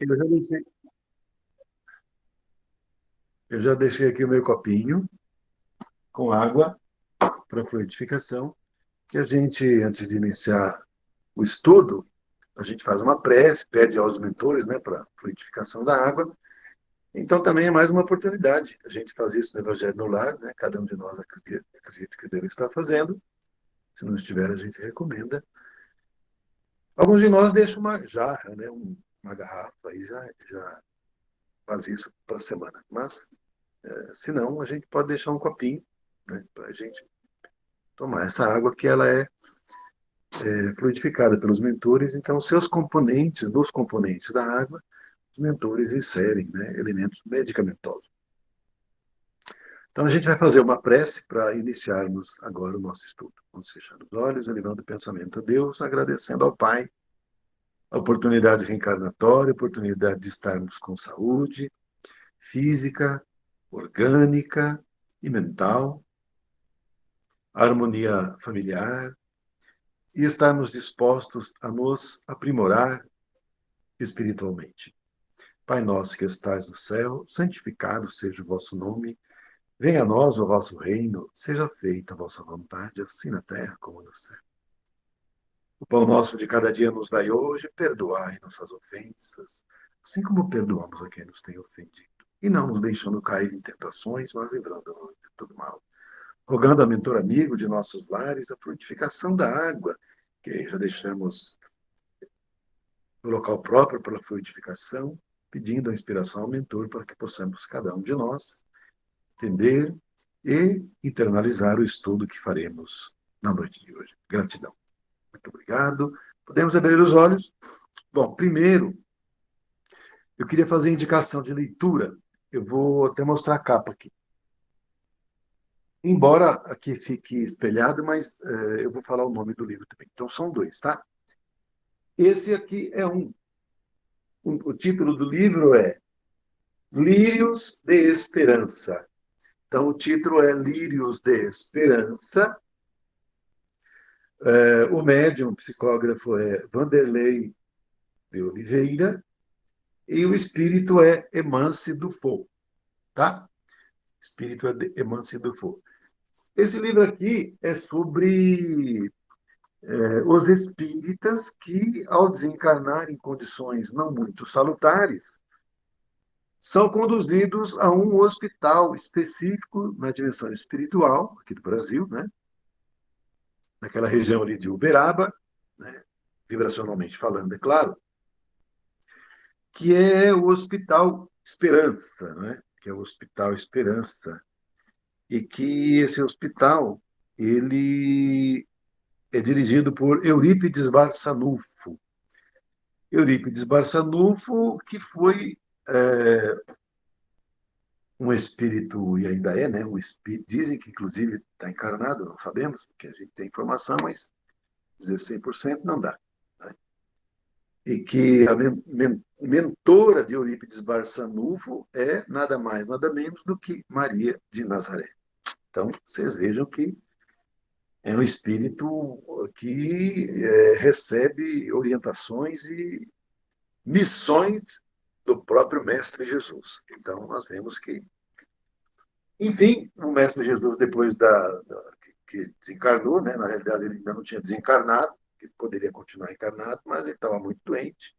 Eu já deixei, eu já deixei aqui o meu copinho com água para fluidificação, que a gente, antes de iniciar o estudo, a gente faz uma prece, pede aos mentores, né, para fluidificação da água. Então também é mais uma oportunidade. A gente faz isso no Evangelho no Lar, né? Cada um de nós acredita que deve estar fazendo. Se não estiver, a gente recomenda. Alguns de nós deixam uma jarra, né, uma garrafa, e já faz isso para a semana. Mas, se não, a gente pode deixar um copinho, né, para a gente tomar essa água que ela é fluidificada pelos mentores. Então, seus componentes, dos componentes da água, os mentores inserem, né, elementos medicamentosos. Então, a gente vai fazer uma prece para iniciarmos agora o nosso estudo. Vamos fechar os olhos, elevando o pensamento a Deus, agradecendo ao Pai a oportunidade reencarnatória, a oportunidade de estarmos com saúde física, orgânica e mental, harmonia familiar, e estarmos dispostos a nos aprimorar espiritualmente. Pai nosso que estais no céu, santificado seja o vosso nome. Venha a nós o vosso reino, seja feita a vossa vontade, assim na terra como no céu. O pão nosso de cada dia nos dai hoje, perdoai nossas ofensas, assim como perdoamos a quem nos tem ofendido. E não nos deixando cair em tentações, mas livrando-nos de todo mal. Rogando a mentor amigo de nossos lares a frutificação da água, que já deixamos no local próprio para a frutificação, pedindo a inspiração ao mentor para que possamos, cada um de nós, entender e internalizar o estudo que faremos na noite de hoje. Gratidão. Muito obrigado. Podemos abrir os olhos? Bom, primeiro, eu queria fazer indicação de leitura. Eu vou até mostrar a capa aqui. Embora aqui fique espelhado, mas eu vou falar o nome do livro também. Então, são dois, tá? Esse aqui é um. O título do livro é Lírios de Esperança. Então, o título é Lírios de Esperança. O médium, o psicógrafo é Vanderlei de Oliveira. E o espírito é Emance Dufault, tá? Espírito é de Emance Dufault. Esse livro aqui é sobre os espíritas que, ao desencarnar em condições não muito salutares, são conduzidos a um hospital específico na dimensão espiritual, aqui do Brasil, né? Naquela região ali de Uberaba, né? Vibracionalmente falando, é claro, que é o Hospital Esperança, né? Que é o Hospital Esperança, e que esse hospital ele é dirigido por Eurípides Barçanufo. Eurípides Barçanufo, que foi um espírito, e ainda é, né? Um espírito, dizem que inclusive está encarnado, não sabemos, porque a gente tem informação, mas dizer 100% não dá. Né? E que a mentora de Eurípides Barçanufo é nada mais, nada menos do que Maria de Nazaré. Então, vocês vejam que é um espírito que recebe orientações e missões do próprio Mestre Jesus. Então, nós vemos que, enfim, o Mestre Jesus, depois que desencarnou, né, na realidade ele ainda não tinha desencarnado, que poderia continuar encarnado, mas ele estava muito doente.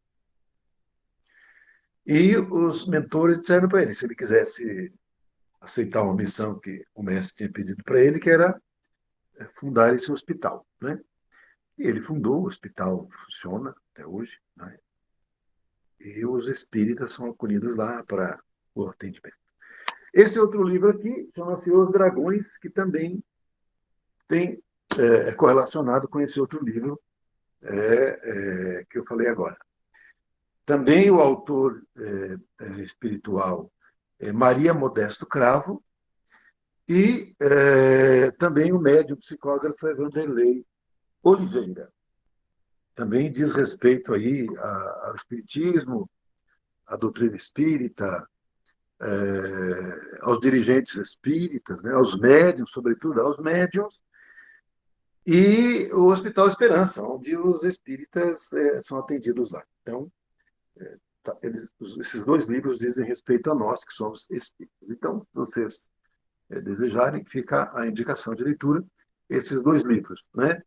E os mentores disseram para ele, se ele quisesse aceitar uma missão que o mestre tinha pedido para ele, que era fundar esse hospital, né? E ele fundou, o hospital funciona até hoje, né? E os espíritas são acolhidos lá para o atendimento. Esse outro livro aqui chama-se Os Dragões, que também tem, é correlacionado com esse outro livro que eu falei agora. Também o autor espiritual é Maria Modesto Cravo e também o médium psicógrafo é Vanderlei Oliveira. Também diz respeito aí ao espiritismo, à doutrina espírita, aos dirigentes espíritas, né, aos médiums, sobretudo aos médiums, e o Hospital Esperança, onde os espíritas são atendidos lá. Então, está esses dois livros dizem respeito a nós, que somos espíritos. Então, se vocês desejarem, fica a indicação de leitura, esses dois livros, né?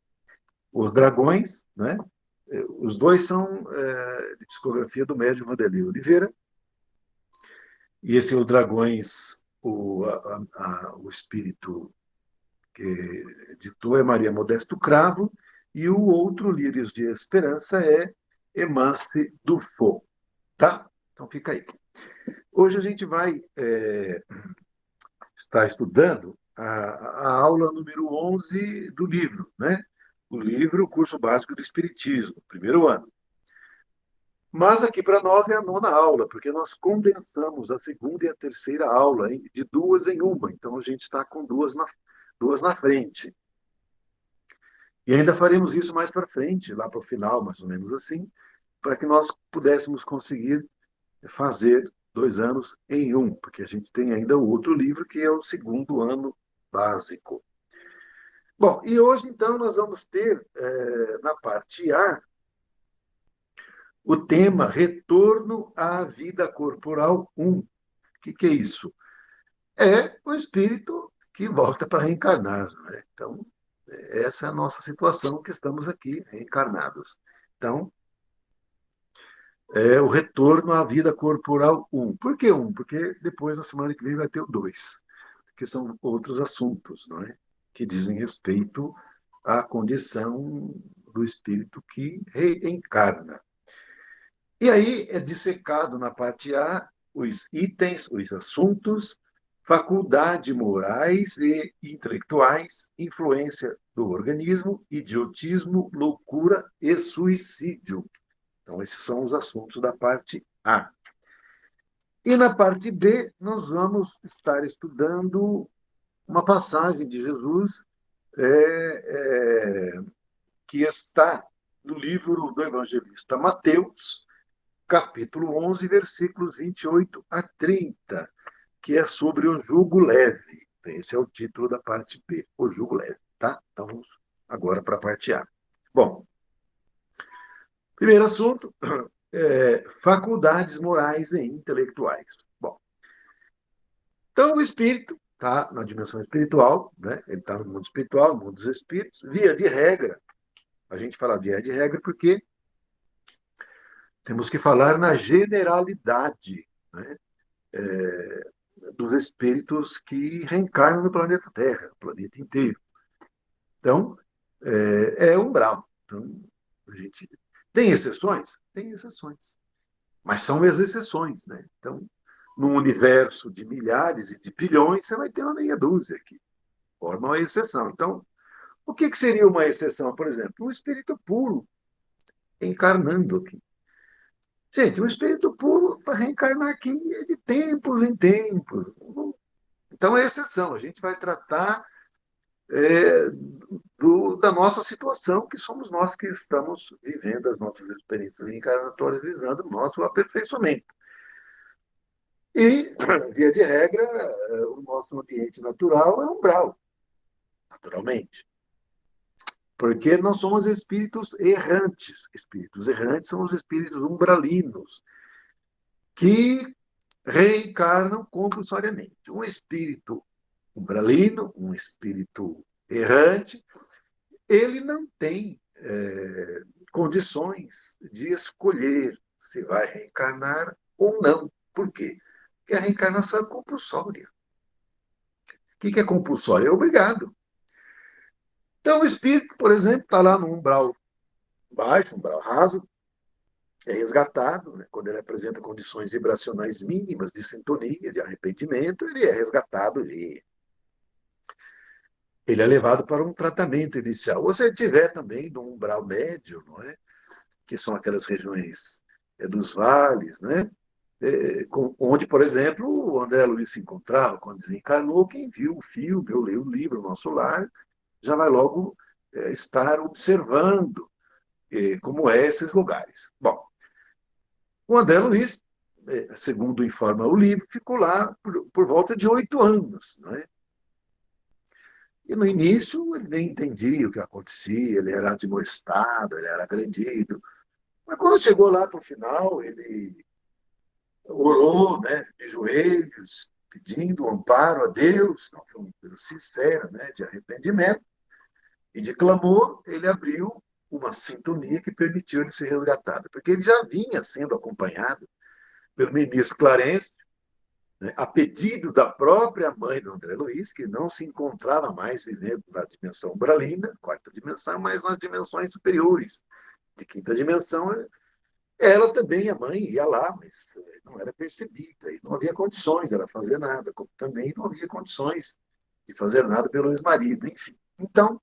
Os Dragões, né? Os dois são de psicografia do médium Vanderlei Oliveira, e esse Os Dragões, o espírito que ditou é Maria Modesto Cravo, e o outro, Lírios de Esperança, é Emance Dufault, tá? Então fica aí. Hoje a gente vai estar estudando a aula número 11 do livro, né? O livro, o Curso Básico do Espiritismo, primeiro ano. Mas aqui para nós é a nona aula, porque nós condensamos a segunda e a terceira aula de duas em uma. Então a gente está com duas na frente. E ainda faremos isso mais para frente, lá para o final, mais ou menos assim, para que nós pudéssemos conseguir fazer 2 anos em um, porque a gente tem ainda o outro livro, que é o segundo ano básico. Bom, e hoje, então, nós vamos ter, na parte A, o tema Retorno à Vida Corporal 1. O que é isso? É o espírito que volta para reencarnar. Né? Então, essa é a nossa situação que estamos aqui, reencarnados. Então, é o retorno à vida corporal 1. Por que 1? Porque depois, na semana que vem, vai ter o 2, que são outros assuntos, não é? Que dizem respeito à condição do espírito que reencarna. E aí é dissecado na parte A os itens, os assuntos, faculdade morais e intelectuais, influência do organismo, idiotismo, loucura e suicídio. Então, esses são os assuntos da parte A. E na parte B, nós vamos estar estudando uma passagem de Jesus que está no livro do evangelista Mateus, capítulo 11, versículos 28 a 30, que é sobre o jugo leve. Esse é o título da parte B, o jugo leve. Tá? Então vamos agora para a parte A. Bom, primeiro assunto, faculdades morais e intelectuais. Bom, então o espírito está na dimensão espiritual, né? Ele está no mundo espiritual, no mundo dos espíritos, via de regra. A gente fala via de regra porque temos que falar na generalidade, né? Dos espíritos que reencarnam no planeta Terra, o planeta inteiro. Então, é umbral. Então, a gente tem exceções? Tem exceções. Mas são as exceções, né? Então, num universo de milhares e de bilhões, você vai ter uma meia dúzia que forma uma exceção. Então, o que seria uma exceção? Por exemplo, um espírito puro encarnando aqui. Gente, um espírito puro para reencarnar aqui é de tempos em tempos. Então, é exceção. A gente vai tratar da nossa situação, que somos nós que estamos vivendo as nossas experiências reencarnatórias, visando o nosso aperfeiçoamento. E, via de regra, o nosso ambiente natural é umbral, naturalmente. Porque nós somos espíritos errantes. Espíritos errantes são os espíritos umbralinos, que reencarnam compulsoriamente. Um espírito umbralino, um espírito errante, ele não tem condições de escolher se vai reencarnar ou não. Por quê? Porque a reencarnação é compulsória. O que é compulsória? É obrigado. Então, o espírito, por exemplo, está lá no umbral baixo, umbral raso, é resgatado, né? Quando ele apresenta condições vibracionais mínimas de sintonia, de arrependimento, ele é resgatado, ele é levado para um tratamento inicial. Ou se ele tiver também no umbral médio, não é? Que são aquelas regiões dos vales, né? Onde, por exemplo, o André Luiz se encontrava quando desencarnou. Quem viu o filme ou leu o livro Nosso Lar já vai logo estar observando como é esses lugares. Bom, o André Luiz, segundo informa o livro, ficou lá por volta de 8 anos. Né? E no início ele nem entendia o que acontecia, ele era admoestado, ele era agredido. Mas quando chegou lá para o final, ele orou, né, de joelhos, pedindo amparo a Deus, não foi uma coisa sincera, né, de arrependimento e de clamor, ele abriu uma sintonia que permitiu ele ser resgatado, porque ele já vinha sendo acompanhado pelo ministro Clarence, né, a pedido da própria mãe do André Luiz, que não se encontrava mais vivendo na dimensão umbralina, quarta dimensão, mas nas dimensões superiores. De quinta dimensão, ela também, a mãe, ia lá, mas não era percebida, e não havia condições de ela fazer nada, como também não havia condições de fazer nada pelo ex-marido, enfim. Então,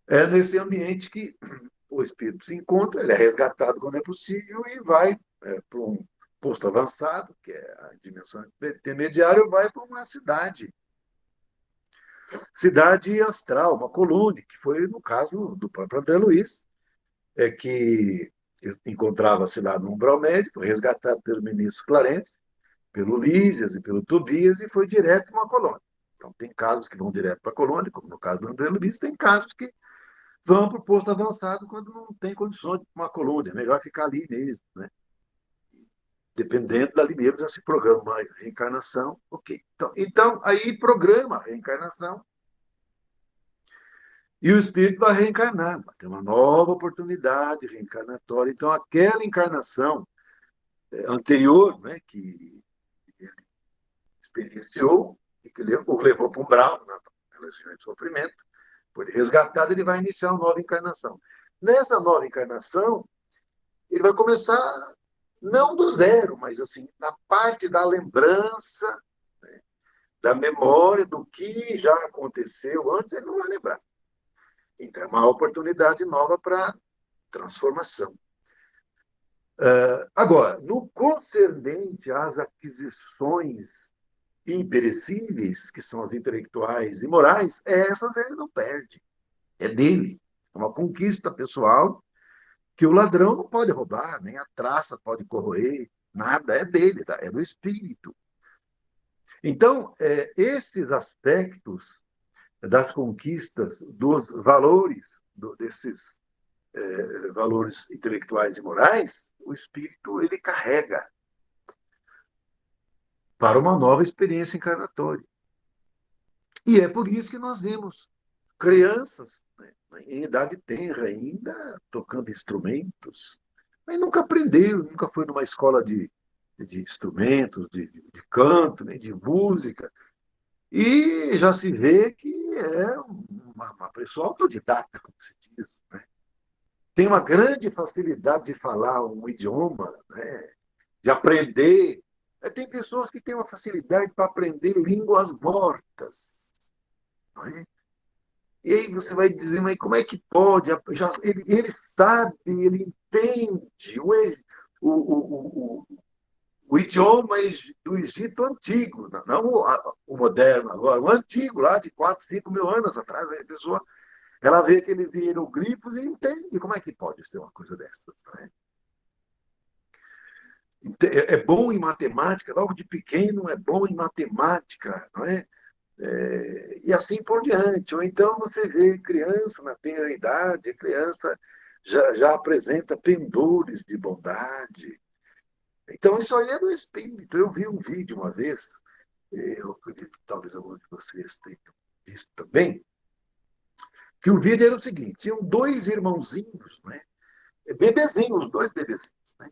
é nesse ambiente que o espírito se encontra, ele é resgatado quando é possível e vai para um posto avançado, que é a dimensão intermediária, vai para uma cidade astral, uma colônia, que foi no caso do próprio André Luiz, que encontrava-se lá no umbral médio, foi resgatado pelo ministro Clarence, pelo Lísias e pelo Tobias, e foi direto para uma colônia. Então, tem casos que vão direto para a colônia, como no caso do André Luiz, tem casos que vão para o posto avançado quando não tem condições de uma colônia, é melhor ficar ali mesmo, né? Dependendo dali mesmo, já se programa uma reencarnação, ok. Então, aí programa a reencarnação e o espírito vai reencarnar, vai ter uma nova oportunidade reencarnatória. Então, aquela encarnação anterior, né, que ele experienciou e que o levou para um brau, na região de sofrimento, por resgatado, ele vai iniciar uma nova encarnação. Nessa nova encarnação, ele vai começar não do zero, mas assim, na parte da lembrança, né, da memória do que já aconteceu antes, ele não vai lembrar. Então, é uma oportunidade nova para transformação. Agora, no concernente às aquisições imperecíveis, que são as intelectuais e morais, essas ele não perde. É dele. É uma conquista pessoal que o ladrão não pode roubar, nem a traça pode corroer, nada é dele, tá? É do espírito. Então, esses aspectos das conquistas, dos valores, desses valores intelectuais e morais, o espírito ele carrega para uma nova experiência encarnatória. E é por isso que nós vemos crianças, né, em idade tenra ainda, tocando instrumentos, mas nunca aprendeu, nunca foi numa escola de instrumentos, de canto, nem de música, e já se vê que é uma pessoa autodidata, como se diz, né? Tem uma grande facilidade de falar um idioma, né? De aprender. Tem pessoas que têm uma facilidade para aprender línguas mortas. Não é? E aí você vai dizer, mas como é que pode? Ele sabe, ele entende o idioma do Egito antigo, não o moderno agora, o antigo, lá de 4, 5 mil anos atrás. A pessoa ela vê aqueles hieroglifos e entende. Como é que pode ser uma coisa dessas? Não é? É bom em matemática, logo de pequeno é bom em matemática, não é? E assim por diante. Ou então você vê criança na tenra idade, a criança já apresenta pendores de bondade. Então, isso aí é do espírito. Eu vi um vídeo uma vez, eu acredito que talvez alguns de vocês tenham visto também, que o vídeo era o seguinte: tinham dois irmãozinhos, né? Bebezinhos, dois bebezinhos, né?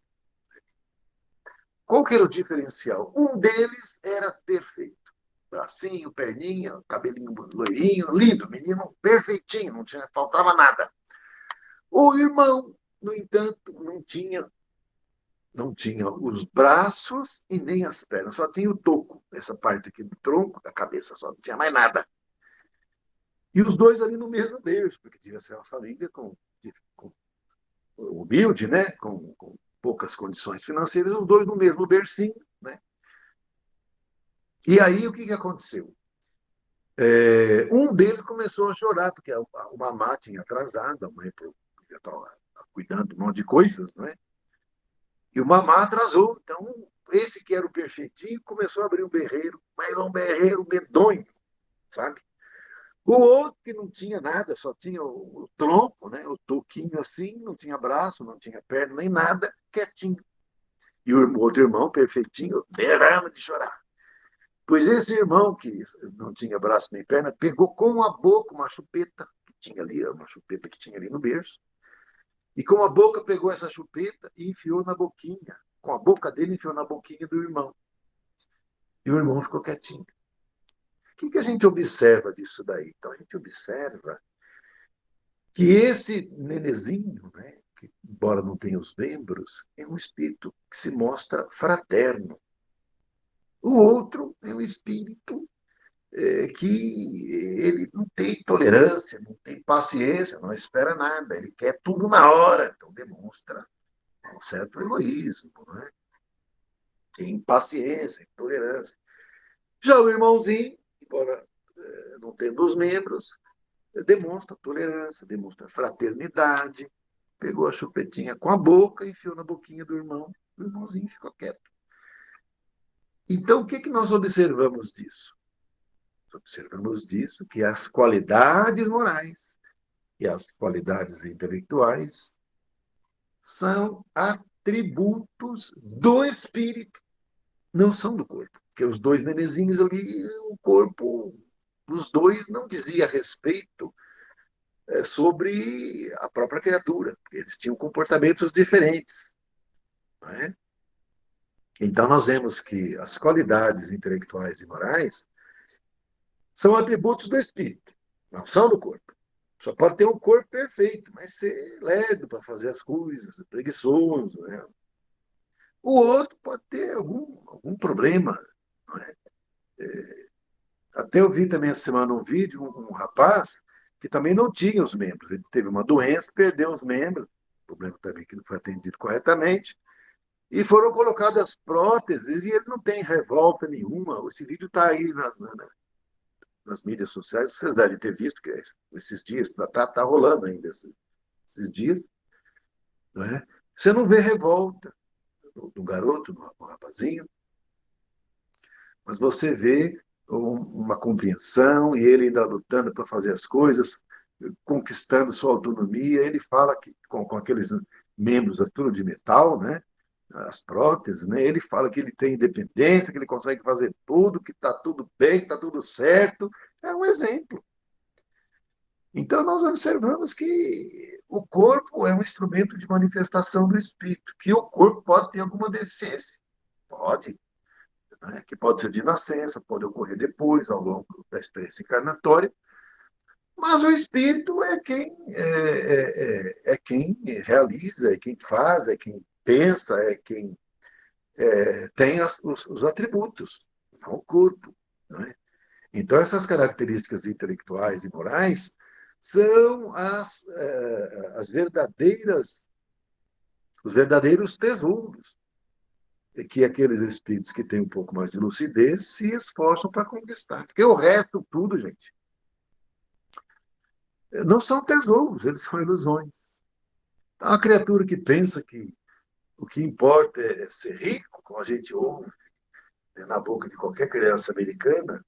Qual que era o diferencial? Um deles era perfeito. Bracinho, perninha, cabelinho loirinho, lindo, menino perfeitinho, não tinha, faltava nada. O irmão, no entanto, não tinha os braços e nem as pernas, só tinha o toco, essa parte aqui do tronco, da cabeça só, não tinha mais nada. E os dois ali no mesmo berço, porque devia ser uma família com humilde, né? Com poucas condições financeiras, os dois no mesmo bercinho, né? E aí o que aconteceu? Um deles começou a chorar, porque o mamá tinha atrasado, a mãe já estava cuidando de um monte de coisas, né? E o mamá atrasou. Então, esse que era o perfeitinho começou a abrir um berreiro, mas um berreiro medonho, sabe? O outro que não tinha nada, só tinha o tronco, né? O toquinho assim, não tinha braço, não tinha perna, nem nada, quietinho. E o outro irmão, perfeitinho, derrama de chorar. Pois esse irmão, que não tinha braço nem perna, pegou com a boca uma chupeta que tinha ali, uma chupeta que tinha ali no berço, e com a boca pegou essa chupeta e enfiou na boquinha. Com a boca dele, enfiou na boquinha do irmão. E o irmão ficou quietinho. O que a gente observa disso daí? Então, a gente observa que esse nenezinho, né, que, embora não tenha os membros, é um espírito que se mostra fraterno. O outro é um espírito que ele não tem tolerância, não tem paciência, não espera nada, ele quer tudo na hora, então demonstra um certo egoísmo, né? Tem impaciência, intolerância. Já o irmãozinho, embora não tendo os membros, demonstra tolerância, demonstra fraternidade, pegou a chupetinha com a boca, enfiou na boquinha do irmão, o irmãozinho ficou quieto. Então, o que nós observamos disso? Observamos disso que as qualidades morais e as qualidades intelectuais são atributos do espírito, não são do corpo. Porque os dois nenezinhos ali, o corpo dos dois não dizia respeito sobre a própria criatura, porque eles tinham comportamentos diferentes. Não é? Então, nós vemos que as qualidades intelectuais e morais são atributos do espírito, não são do corpo. Só pode ter um corpo perfeito, mas ser lerdo para fazer as coisas, preguiçoso. Né? O outro pode ter algum problema. Não é? Até eu vi também essa semana um vídeo, um rapaz que também não tinha os membros. Ele teve uma doença, perdeu os membros, problema também que não foi atendido corretamente, e foram colocadas próteses e ele não tem revolta nenhuma. Esse vídeo está aí nas mídias sociais, vocês devem ter visto que esses dias, está rolando ainda esses dias. Não é? Você não vê revolta do garoto, do rapazinho, mas você vê uma compreensão e ele ainda lutando para fazer as coisas, conquistando sua autonomia. Ele fala que com aqueles membros tudo de metal, né? As próteses, né? Ele fala que ele tem independência, que ele consegue fazer tudo, que está tudo bem, que está tudo certo. É um exemplo. Então, nós observamos que o corpo é um instrumento de manifestação do espírito, que o corpo pode ter alguma deficiência. Pode, né? Que pode ser de nascença, pode ocorrer depois, ao longo da experiência encarnatória, mas o espírito é quem realiza, é quem faz, é quem pensa, é quem tem os atributos, não o corpo. Né? Então, essas características intelectuais e morais são as verdadeiras, os verdadeiros tesouros que aqueles espíritos que têm um pouco mais de lucidez se esforçam para conquistar. Porque o resto, tudo, gente, não são tesouros, eles são ilusões. Então, a criatura que pensa que o que importa é ser rico, como a gente ouve na boca de qualquer criança americana,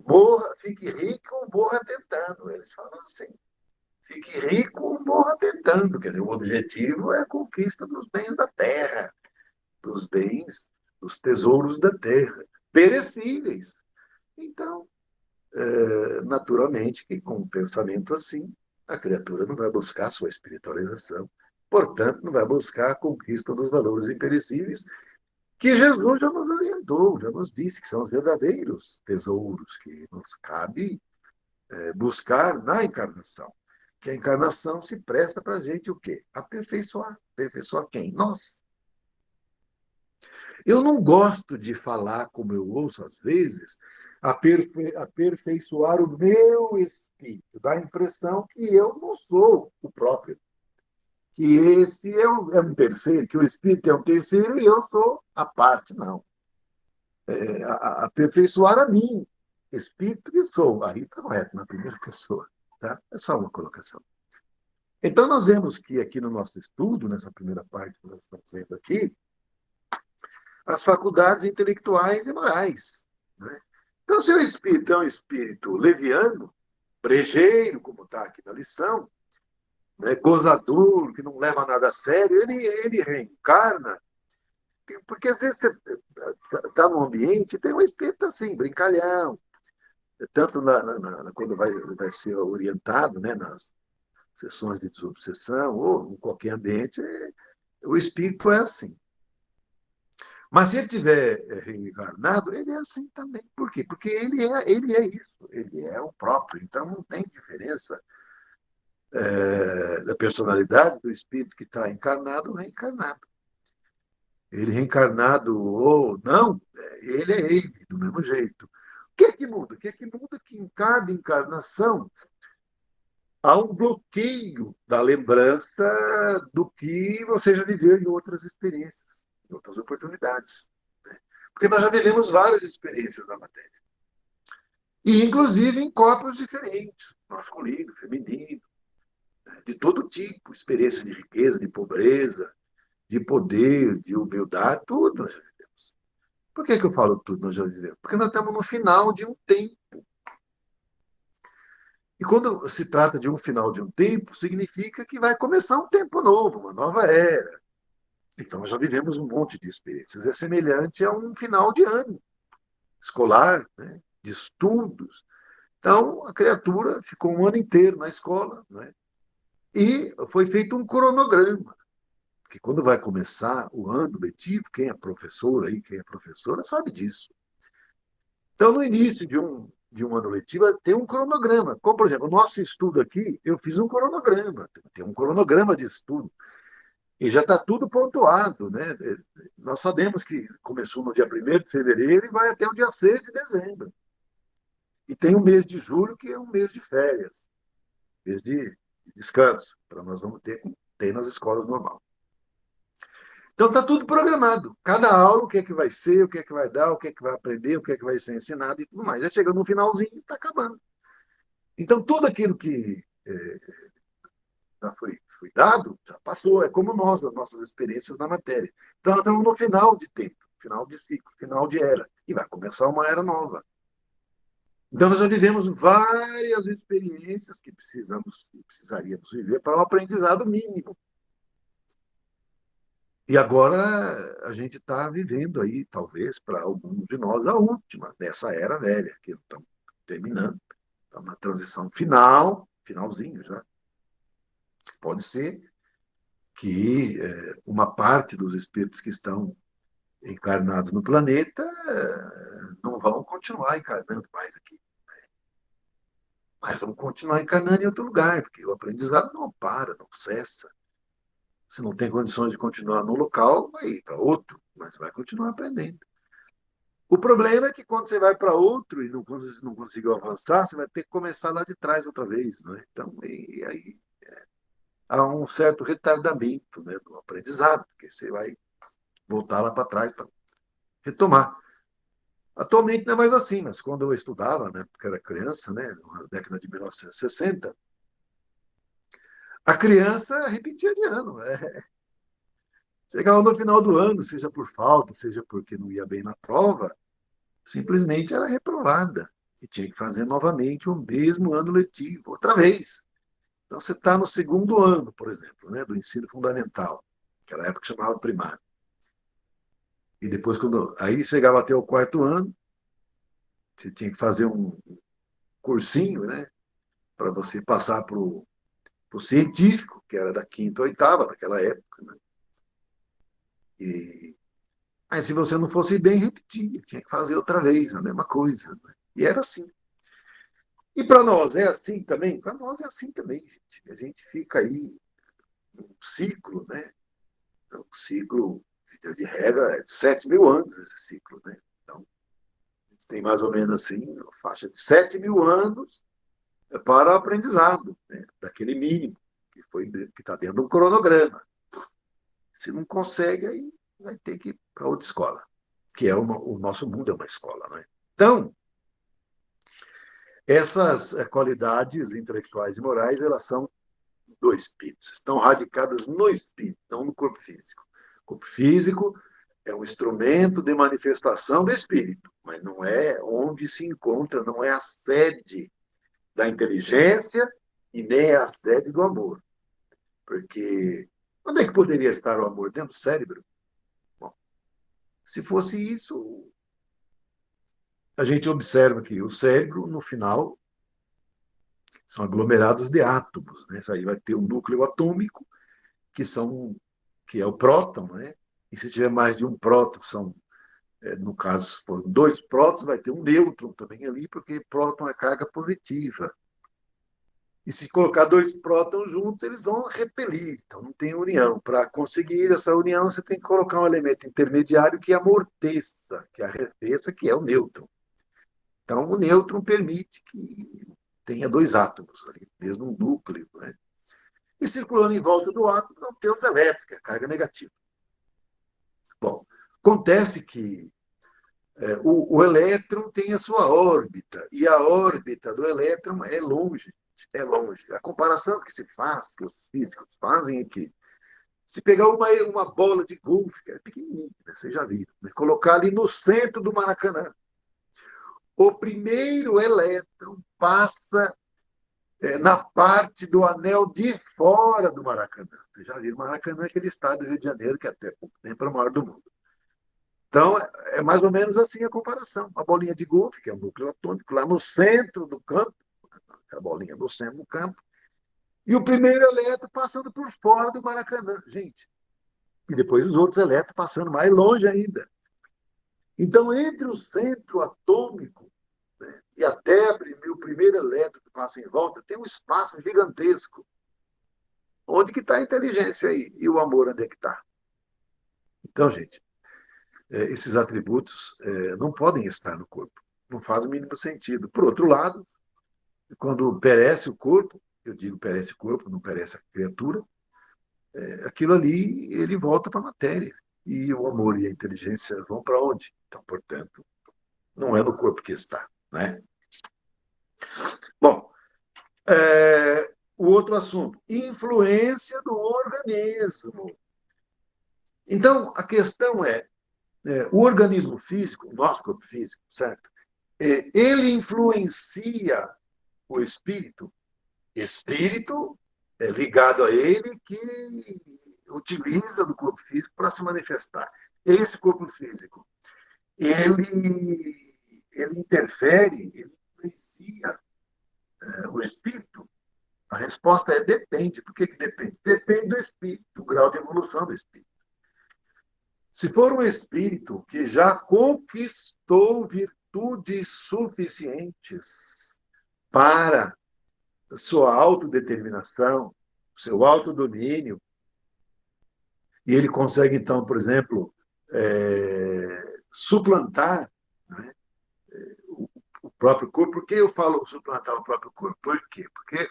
morra, fique rico ou morra tentando. Eles falam assim, fique rico ou morra tentando. Quer dizer, o objetivo é a conquista dos bens da terra, dos bens, dos tesouros da terra, perecíveis. Então, naturalmente, que com um pensamento assim, a criatura não vai buscar a sua espiritualização, portanto, não vai buscar a conquista dos valores imperecíveis, que Jesus já nos orientou, já nos disse que são os verdadeiros tesouros que nos cabe buscar na encarnação. Que a encarnação se presta para a gente o quê? Aperfeiçoar. Aperfeiçoar quem? Nós. Eu não gosto de falar, como eu ouço às vezes, aperfeiçoar o meu espírito. Dá a impressão que eu não sou o próprio. Que esse é um terceiro, que o espírito é um terceiro e eu sou a parte. Não. Aperfeiçoar a mim, espírito que sou. Aí está correto, na primeira pessoa. Tá? É só uma colocação. Então, nós vemos que aqui no nosso estudo, nessa primeira parte que nós estamos vendo aqui, as faculdades intelectuais e morais. Né? Então, se o espírito é um espírito leviano, brejeiro, como está aqui na lição, né, gozador, que não leva nada a sério, ele reencarna, porque às vezes você está num ambiente e tem um espírito assim, brincalhão, tanto quando vai ser orientado, né, nas sessões de desobsessão, ou em qualquer ambiente, o espírito é assim. Mas se ele tiver reencarnado, ele é assim também. Por quê? Porque ele é isso, ele é o próprio. Então não tem diferença da personalidade do espírito que está encarnado ou reencarnado. Ele reencarnado ou não, ele é ele, do mesmo jeito. O que é que muda? O que é que muda? Que em cada encarnação há um bloqueio da lembrança do que você já viveu em outras experiências, em outras oportunidades. Porque nós já vivemos várias experiências na matéria. E, inclusive, em corpos diferentes, masculino, feminino, de todo tipo, experiência de riqueza, de pobreza, de poder, de humildade, tudo nós já vivemos. Por que eu falo tudo nós já vivemos? Porque nós estamos no final de um tempo. E quando se trata de um final de um tempo, significa que vai começar um tempo novo, uma nova era. Então, nós já vivemos um monte de experiências. É semelhante a um final de ano escolar, né? De estudos. Então, a criatura ficou um ano inteiro na escola, né? E foi feito um cronograma, porque quando vai começar o ano letivo, quem é professor aí, quem é professora, sabe disso. Então, no início de um ano letivo, tem um cronograma. Como, por exemplo, o nosso estudo aqui, eu fiz um cronograma, tem um cronograma de estudo, e já está tudo pontuado, né? Nós sabemos que começou no dia 1º de fevereiro e vai até o dia 6 de dezembro. E tem o mês de julho, que é um mês de férias, mês de descanso, para nós vamos ter, tem nas escolas normais. Então está tudo programado. Cada aula, o que é que vai ser, o que é que vai dar, o que é que vai aprender, o que é que vai ser ensinado e tudo mais. Já chegando no finalzinho, está acabando. Então tudo aquilo que já foi dado, já passou. É como nós, as nossas experiências na matéria. Então nós estamos no final de tempo, final de ciclo, final de era. E vai começar uma era nova. Então, nós já vivemos várias experiências que precisaríamos viver para o aprendizado mínimo. E agora a gente está vivendo aí, talvez, para alguns de nós, a última dessa era velha, que estamos terminando. Estamos na transição final, finalzinho já. Pode ser que uma parte dos espíritos que estão encarnados no planeta não vão continuar encarnando mais aqui. Mas vão continuar encarnando em outro lugar, porque o aprendizado não para, não cessa. Se não tem condições de continuar no local, vai ir para outro, mas vai continuar aprendendo. O problema é que quando você vai para outro e não conseguiu avançar, você vai ter que começar lá de trás outra vez. Né? Então, e aí há um certo retardamento, né, do aprendizado, porque você vai voltar lá para trás para retomar. Atualmente não é mais assim, mas quando eu estudava, né, porque era criança, né, na década de 1960, a criança repetia de ano. Chegava no final do ano, seja por falta, seja porque não ia bem na prova, simplesmente era reprovada. E tinha que fazer novamente o mesmo ano letivo, outra vez. Então, você está no segundo ano, por exemplo, né, do ensino fundamental, naquela época chamava primário. E depois, aí chegava até o quarto ano, você tinha que fazer um cursinho, né, para você passar para o científico, que era da quinta ou oitava, naquela época. Né? E aí, se você não fosse bem, repetia, tinha que fazer outra vez, a mesma coisa. Né? E era assim. E para nós é assim também? Para nós é assim também, gente. A gente fica aí num ciclo, né? Um ciclo, de regra, é de 7.000 anos esse ciclo, né? Então, a gente tem mais ou menos assim, uma faixa de 7.000 anos para o aprendizado, né? Daquele mínimo, que está dentro de um cronograma. Se não consegue, aí vai ter que ir para outra escola, que é o nosso mundo é uma escola, né? Então, essas qualidades intelectuais e morais, elas são do espírito, estão radicadas no espírito, não no corpo físico. O corpo físico é um instrumento de manifestação do espírito, mas não é onde se encontra, não é a sede da inteligência e nem é a sede do amor. Porque onde é que poderia estar o amor? Dentro do cérebro? Bom, se fosse isso, a gente observa que o cérebro, no final, são aglomerados de átomos, né? Isso aí vai ter o núcleo atômico, que é o próton, né? E se tiver mais de um próton, no caso, se for dois prótons, vai ter um nêutron também ali, porque próton é carga positiva. E se colocar dois prótons juntos, eles vão repelir, então não tem união. Para conseguir essa união, você tem que colocar um elemento intermediário que amorteça, que arrefeça, que é o nêutron. Então, o nêutron permite que tenha dois átomos ali, mesmo um núcleo, né? E circulando em volta do átomo, não tem os elétrons, que é a carga negativa. Bom, acontece que o elétron tem a sua órbita, e a órbita do elétron é longe, é longe. A comparação que se faz, que os físicos fazem, é que se pegar uma bola de golfe, que é pequenininha, né, vocês já viram, né, colocar ali no centro do Maracanã, o primeiro elétron passa na parte do anel de fora do Maracanã. Vocês já viram, Maracanã é aquele estado do Rio de Janeiro que até pouco tempo era o maior do mundo. Então, é mais ou menos assim a comparação. A bolinha de golfe, que é o núcleo atômico, lá no centro do campo, a bolinha no centro do campo, e o primeiro elétron passando por fora do Maracanã, gente. E depois os outros elétrons passando mais longe ainda. Então, entre o centro atômico, né, e até o primeiro elétron que passa em volta, tem um espaço gigantesco. Onde que está a inteligência aí? E o amor, onde é que está? Então, gente, esses atributos não podem estar no corpo. Não faz o mínimo sentido. Por outro lado, quando perece o corpo, eu digo perece o corpo, não perece a criatura, aquilo ali ele volta para a matéria. E o amor e a inteligência vão para onde? Então, portanto, não é no corpo que está. Né? Bom, o outro assunto, influência do organismo. Então, a questão o organismo físico, o nosso corpo físico, certo? Ele influencia o espírito. Espírito é ligado a ele que utiliza do corpo físico para se manifestar. Esse corpo físico, ele interfere, ele influencia o espírito. A resposta é depende. Por que depende? Depende do espírito, do grau de evolução do espírito. Se for um espírito que já conquistou virtudes suficientes para sua autodeterminação, seu autodomínio, e ele consegue, então, por exemplo, suplantar, né, o próprio corpo. Por que eu falo suplantar o próprio corpo? Por quê? Porque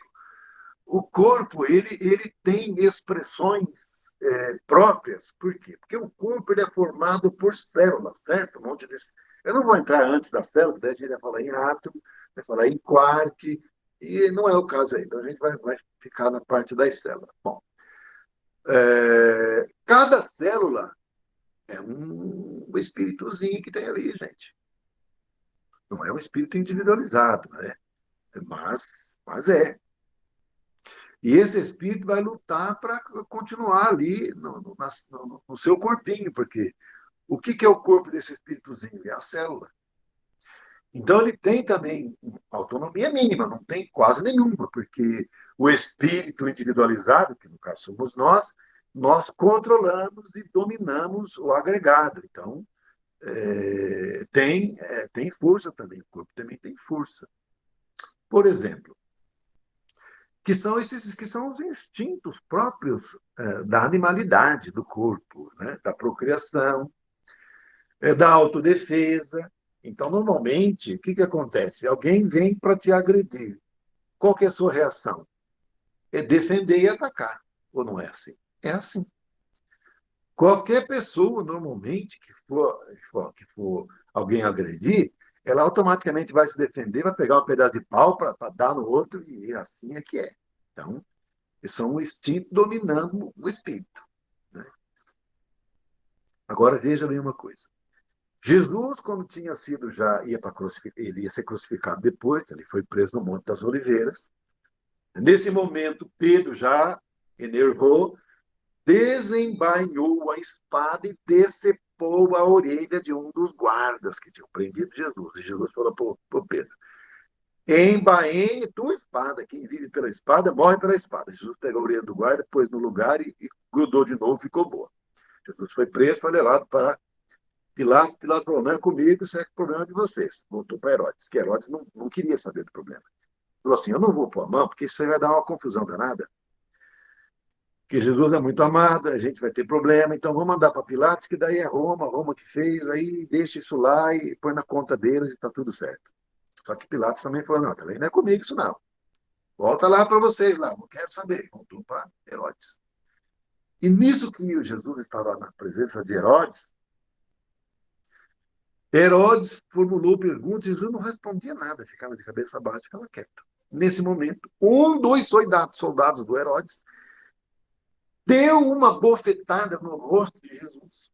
o corpo ele tem expressões próprias. Por quê? Porque o corpo ele é formado por células, certo? Um monte de... Eu não vou entrar antes da célula, daí a gente vai falar em átomo, vai falar em quark, e não é o caso aí. Então a gente vai ficar na parte das células. Bom, cada célula é um espíritozinho que tem ali, gente. Não é um espírito individualizado, né? Mas é. E esse espírito vai lutar para continuar ali no seu corpinho, porque o que é o corpo desse espíritozinho? É a célula. Então, ele tem também autonomia mínima, não tem quase nenhuma, porque o espírito individualizado, que no caso somos nós controlamos e dominamos o agregado. Então, tem força também, o corpo também tem força. Por exemplo, que são os instintos próprios da animalidade do corpo, né? Da procriação, da autodefesa. Então, normalmente, o que acontece? Alguém vem para te agredir. Qual que é a sua reação? É defender e atacar. Ou não é assim? É assim. Qualquer pessoa, normalmente, que for alguém agredir, ela automaticamente vai se defender, vai pegar um pedaço de pau para dar no outro, e assim é que é. Então, são o instinto dominando o espírito. Né? Agora, veja bem uma coisa. Jesus, quando tinha sido ele ia ser crucificado depois, ele foi preso no Monte das Oliveiras. Nesse momento, Pedro já enervou, desembainhou a espada e decepou a orelha de um dos guardas que tinham prendido Jesus. E Jesus falou para o Pedro: embainhe tua espada. Quem vive pela espada, morre pela espada. Jesus pegou a orelha do guarda, pôs no lugar e grudou de novo, ficou boa. Jesus foi preso, foi levado para Pilatos. Pilatos falou: não é comigo, isso é problema de vocês. Voltou para Herodes, que Herodes não queria saber do problema. Falou assim: eu não vou pôr a mão, porque isso aí vai dar uma confusão danada. Que Jesus é muito amado, a gente vai ter problema, então vamos mandar para Pilatos, que daí é Roma, Roma que fez, aí deixa isso lá e põe na conta deles e está tudo certo. Só que Pilatos também falou: não, também não é comigo isso não. Volta lá para vocês lá, não quero saber. Voltou para Herodes. E nisso que Jesus estava na presença de Herodes, Herodes formulou perguntas, Jesus não respondia nada, ficava de cabeça baixa, ficava quieto. Nesse momento, dos soldados do Herodes deu uma bofetada no rosto de Jesus.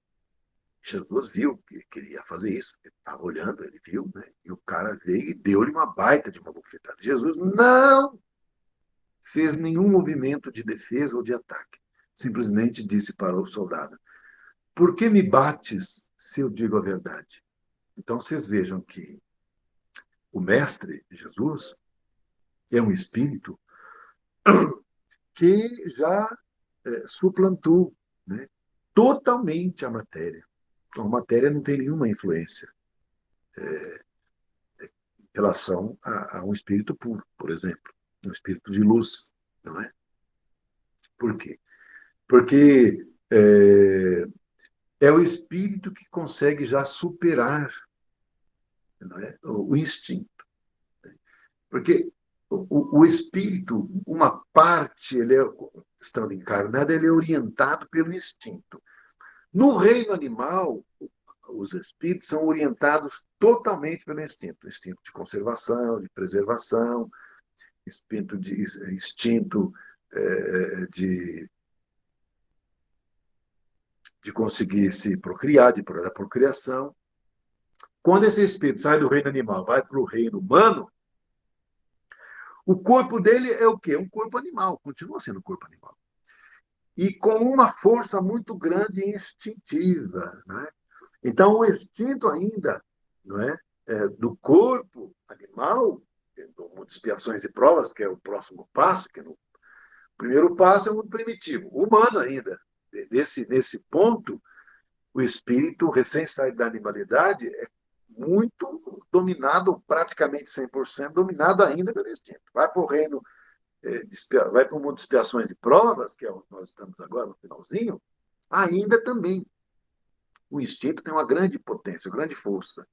Jesus viu que ele queria fazer isso, ele estava olhando, ele viu, né? E o cara veio e deu-lhe uma baita de uma bofetada. Jesus não fez nenhum movimento de defesa ou de ataque. Simplesmente disse para o soldado: por que me bates se eu digo a verdade? Então vocês vejam que o mestre Jesus é um espírito que já suplantou, né, totalmente a matéria. Então, a matéria não tem nenhuma influência em relação a um espírito puro, por exemplo, um espírito de luz, não é? Por quê? Porque é o espírito que consegue já superar, não é, o instinto. Porque o espírito, uma parte, ele é, estando encarnado, ele é orientado pelo instinto. No reino animal, os espíritos são orientados totalmente pelo instinto de conservação, de preservação, instinto de conseguir se procriar, da procriação. Quando esse espírito sai do reino animal, vai para o reino humano, o corpo dele é o quê? Um corpo animal, continua sendo um corpo animal. E com uma força muito grande e instintiva, né? Então, o instinto ainda, não é, do corpo animal, do mundo de expiações e provas, que é o próximo passo, que no primeiro passo é o mundo primitivo, humano ainda. Nesse ponto, o espírito recém-saído da animalidade é muito dominado, praticamente 100% dominado ainda pelo instinto. Vai para o reino, vai para o mundo de expiações e provas, que é onde nós estamos agora, no finalzinho, ainda também. O instinto tem uma grande potência, uma grande força.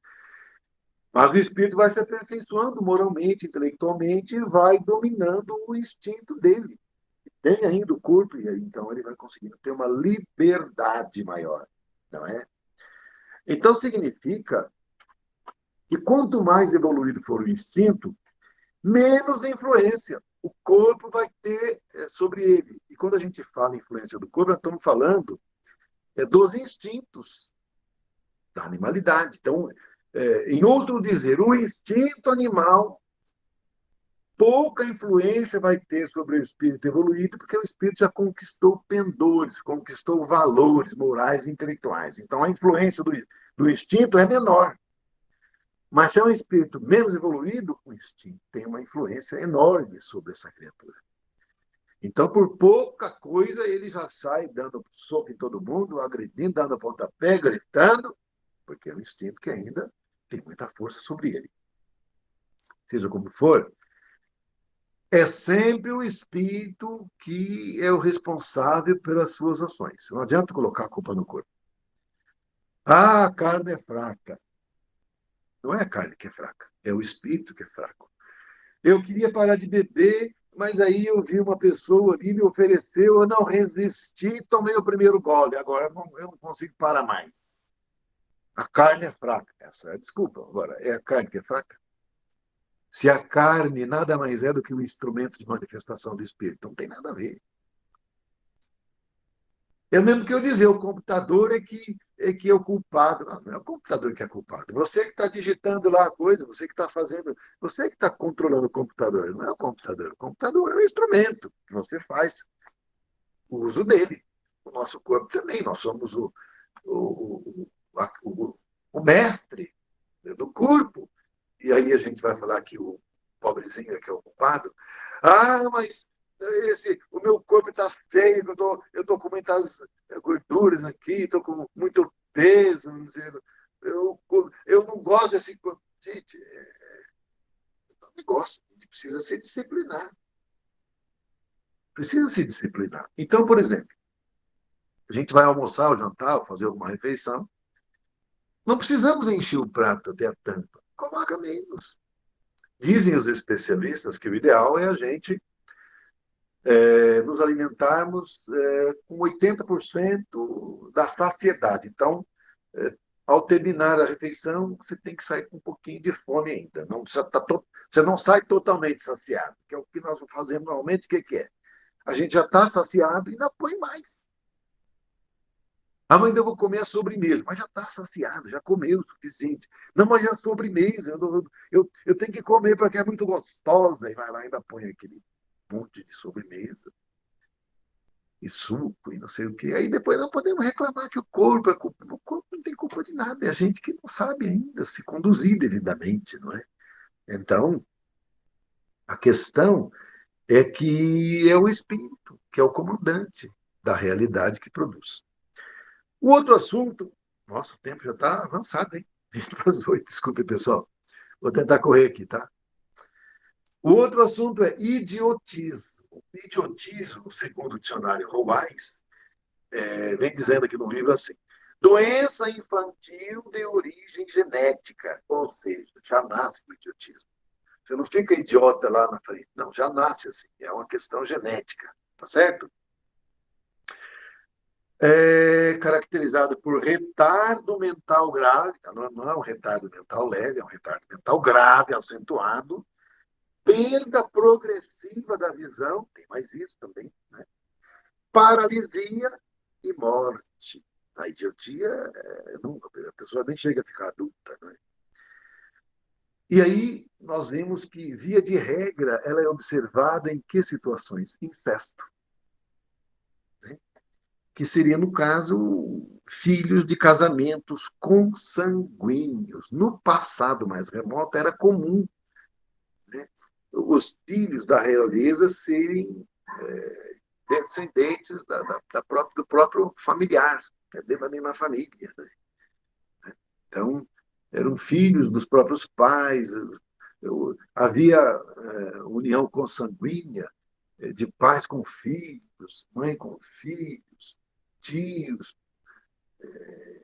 Mas o espírito vai se aperfeiçoando moralmente, intelectualmente, e vai dominando o instinto dele. Tem ainda o corpo, e aí, então ele vai conseguindo ter uma liberdade maior, não é? Então significa que quanto mais evoluído for o instinto, menos influência o corpo vai ter sobre ele. E quando a gente fala em influência do corpo, nós estamos falando dos instintos da animalidade. Então, em outro dizer, o instinto animal pouca influência vai ter sobre o espírito evoluído, porque o espírito já conquistou pendores, conquistou valores morais e intelectuais. Então, a influência do instinto é menor. Mas se é um espírito menos evoluído, o instinto tem uma influência enorme sobre essa criatura. Então, por pouca coisa, ele já sai dando soco em todo mundo, agredindo, dando pontapé, gritando, porque é um instinto que ainda tem muita força sobre ele. Seja como for, é sempre o espírito que é o responsável pelas suas ações. Não adianta colocar a culpa no corpo. Ah, a carne é fraca. Não é a carne que é fraca, é o espírito que é fraco. Eu queria parar de beber, mas aí eu vi uma pessoa ali, me ofereceu, eu não resisti, tomei o primeiro gole. Agora eu não consigo parar mais. A carne é fraca. Essa é a desculpa. Agora, é a carne que é fraca? Se a carne nada mais é do que um instrumento de manifestação do espírito, não tem nada a ver. É mesmo que eu dizer, o computador é o culpado. Não é o computador que é culpado. Você que está digitando lá a coisa, você que está fazendo, você que está controlando o computador. Não é o computador. O computador é um instrumento que você faz. o uso dele. O nosso corpo também, nós somos o, o, o mestre do corpo. E aí a gente vai falar que o pobrezinho é que é o culpado. Ah, mas o meu corpo está feio, eu tô com muitas gorduras aqui, estou com muito peso, não sei, eu não gosto desse corpo. Gente, é um negócio, a gente precisa se disciplinar. Precisa se disciplinar. Então, por exemplo, a gente vai almoçar ou jantar, ou fazer alguma refeição, não precisamos encher o prato até a tampa. Coloca menos. Dizem os especialistas que o ideal é a gente nos alimentarmos com 80% da saciedade. Então, é, ao terminar a refeição, você tem que sair com um pouquinho de fome ainda. Não precisa você não sai totalmente saciado, que é o que nós fazemos normalmente. O que é? A gente já está saciado e ainda põe mais. Ah, mas ainda vou comer a sobremesa. Mas já está saciado, já comeu o suficiente. Não, mas é a sobremesa. Eu tenho que comer porque é muito gostosa. E vai lá e ainda põe aquele monte de sobremesa e suco e não sei o quê. Aí depois não podemos reclamar que o corpo é culpa. O corpo não tem culpa de nada. É a gente que não sabe ainda se conduzir devidamente, não é? Então, a questão é que é o espírito, que é o comandante da realidade que produz. O outro assunto, nossa, o tempo já está avançado, hein? 20 para as 8, desculpe, pessoal. Vou tentar correr aqui, tá? O outro assunto é idiotismo. O idiotismo, segundo o dicionário Roais, vem dizendo aqui no livro assim: doença infantil de origem genética, ou seja, já nasce com idiotismo. Você não fica idiota lá na frente, não, já nasce assim, é uma questão genética, tá certo? É caracterizado por retardo mental grave, não é um retardo mental leve, é um retardo mental grave, acentuado, perda progressiva da visão, tem mais isso também, né? Paralisia e morte. A idiotia, nunca, a pessoa nem chega a ficar adulta, né? E aí nós vimos que, via de regra, ela é observada em que situações? Incesto, né? Que seria, no caso, filhos de casamentos consanguíneos. No passado mais remoto, era comum, né, os filhos da realeza serem descendentes do próprio familiar, dentro da mesma família. Né? Então, eram filhos dos próprios pais, havia união consanguínea de pais com filhos, mãe com filhos, tios.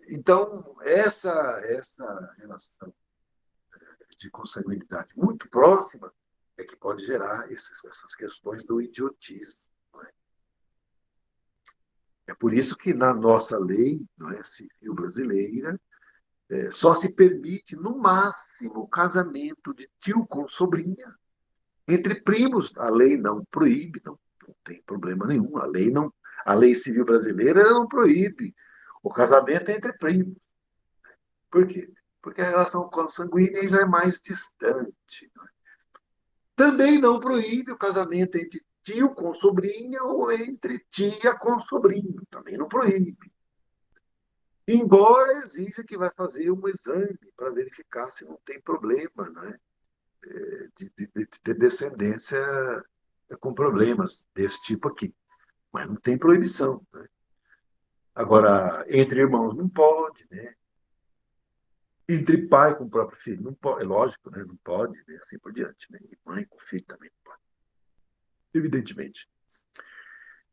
Então, essa relação de consanguinidade muito próxima é que pode gerar essas questões do idiotismo. Não é? É por isso que na nossa lei, não é, civil brasileira, só se permite, no máximo, o casamento de tio com sobrinha. Entre primos, a lei não proíbe, não tem problema nenhum. A lei civil brasileira não proíbe o casamento entre primos. Por quê? Porque a relação consanguínea já é mais distante. Né? Também não proíbe o casamento entre tio com sobrinha ou entre tia com sobrinho. Também não proíbe. Embora exija que vai fazer um exame para verificar se não tem problema, né, de descendência com problemas desse tipo aqui. Mas não tem proibição. Né? Agora, entre irmãos não pode, né? Entre pai com o próprio filho não pode, é lógico, né? Não pode, né? Assim por diante. Né? E mãe com filho também não pode, evidentemente.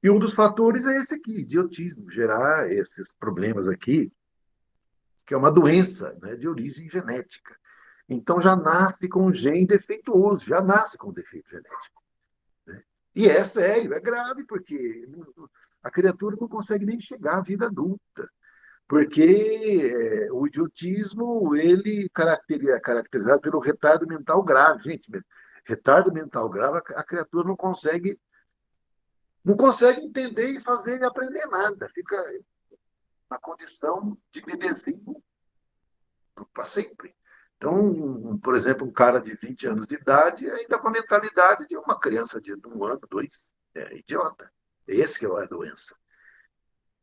E um dos fatores é esse aqui, idiotismo, gerar esses problemas aqui, que é uma doença, né, de origem genética. Então já nasce com um gene defeituoso, já nasce com um defeito genético. Né? E é sério, é grave, porque a criatura não consegue nem chegar à vida adulta. Porque o idiotismo ele é caracterizado pelo retardo mental grave. Gente, retardo mental grave, a criatura não consegue entender e fazer e aprender nada. Fica na condição de bebezinho para sempre. Então, por exemplo, um cara de 20 anos de idade ainda com a mentalidade de uma criança de 1 ano, 2. É idiota. Esse que é a doença.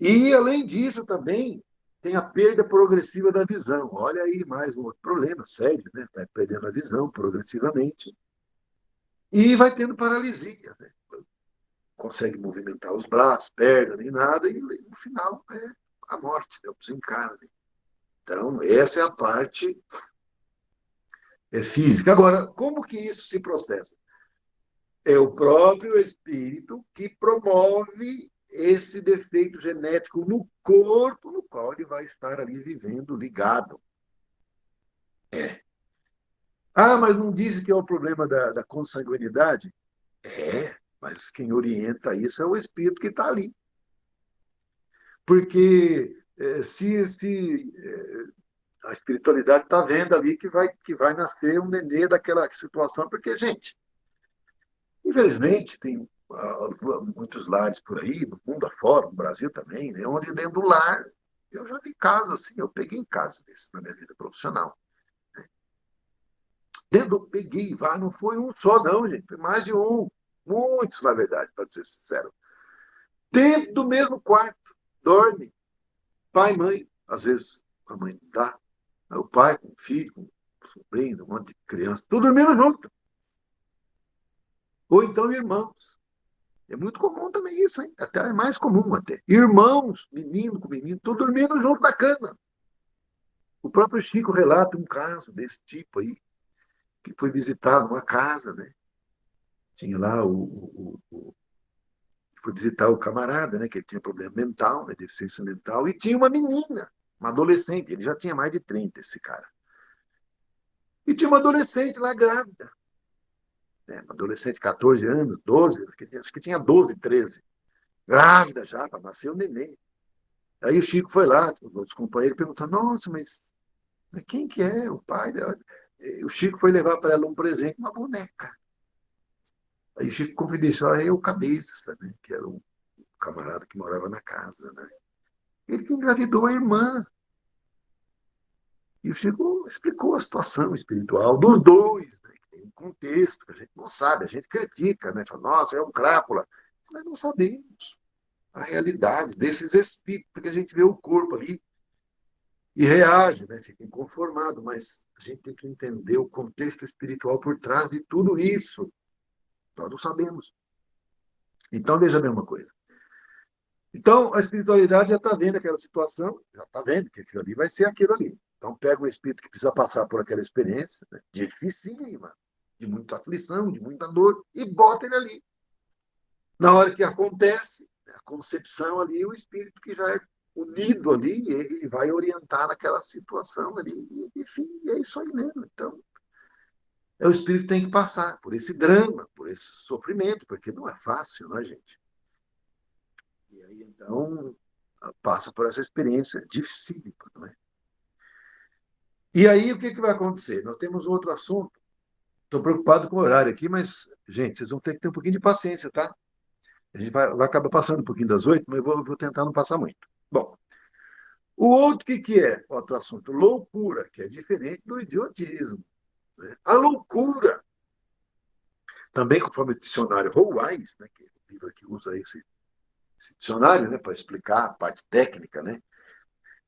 E, além disso, também tem a perda progressiva da visão. Olha aí mais um outro problema sério, né? Vai perdendo a visão progressivamente e vai tendo paralisia, né? Consegue movimentar os braços, perna, nem nada, e no final é a morte, né? O desencarne. Então, essa é a parte física. Agora, como que isso se processa? É o próprio espírito que promove esse defeito genético no corpo no qual ele vai estar ali vivendo ligado. É. Ah, mas não disse que é o problema da consanguinidade? É, mas quem orienta isso é o espírito que está ali. Porque se a espiritualidade está vendo ali que vai nascer um nenê daquela situação, porque, gente, infelizmente, tem muitos lares por aí, no mundo afora, no Brasil também, né, onde dentro do lar, eu já vi casos assim, eu peguei casos desses na minha vida profissional. Peguei, não foi um só, não, gente, foi mais de um. Muitos, na verdade, para ser sincero. Dentro do mesmo quarto, dorme, pai e mãe. Às vezes a mãe dá, o pai com o filho, com o sobrinho, um monte de criança, tudo dormindo junto. Ou então irmãos. É muito comum também isso, hein? Até é mais comum até. Irmãos, menino com menino, tudo dormindo junto na cama. O próprio Chico relata um caso desse tipo aí, que foi visitar uma casa, né? Tinha lá foi visitar o camarada, né? Que ele tinha problema mental, né? Deficiência mental, e tinha uma menina, uma adolescente, ele já tinha mais de 30, esse cara. E tinha uma adolescente lá grávida, né? Uma adolescente de 14 anos, 12, acho que tinha 12, 13. Grávida já, para nascer o neném. Aí o Chico foi lá, os companheiros perguntaram, nossa, mas quem que é o pai dela? E o Chico foi levar para ela um presente, uma boneca. Aí o Chico confidenciou, é o Cabeça, né? Que era um camarada que morava na casa, né? Ele que engravidou a irmã. E o Chico explicou a situação espiritual dos dois, né? Que tem um contexto que a gente não sabe, a gente critica, né? Fala, nossa, é um crápula. Nós não sabemos a realidade desses espíritos, porque a gente vê o corpo ali e reage, né? Fica inconformado, mas a gente tem que entender o contexto espiritual por trás de tudo isso. Nós não sabemos. Então, veja bem uma coisa. Então, a espiritualidade já está vendo aquela situação, já está vendo que aquilo ali vai ser aquilo ali. Então, pega um espírito que precisa passar por aquela experiência, né, dificílima, de muita aflição, de muita dor, e bota ele ali. Na hora que acontece, a concepção ali, o espírito que já é unido ali, ele vai orientar naquela situação ali, e, enfim, e é isso aí mesmo. Então, o espírito tem que passar por esse drama, por esse sofrimento, porque não é fácil, né, gente? E aí, então, passa por essa experiência dificílima, não é? E aí, o que, que vai acontecer? Nós temos outro assunto. Estou preocupado com o horário aqui, mas, gente, vocês vão ter que ter um pouquinho de paciência, tá? A gente vai acabar passando um pouquinho das 8, mas eu vou tentar não passar muito. Bom, o outro que é? Outro assunto, loucura, que é diferente do idiotismo. Né? A loucura, também conforme o dicionário Howise, né, que é o livro que usa esse dicionário, né, para explicar a parte técnica, né?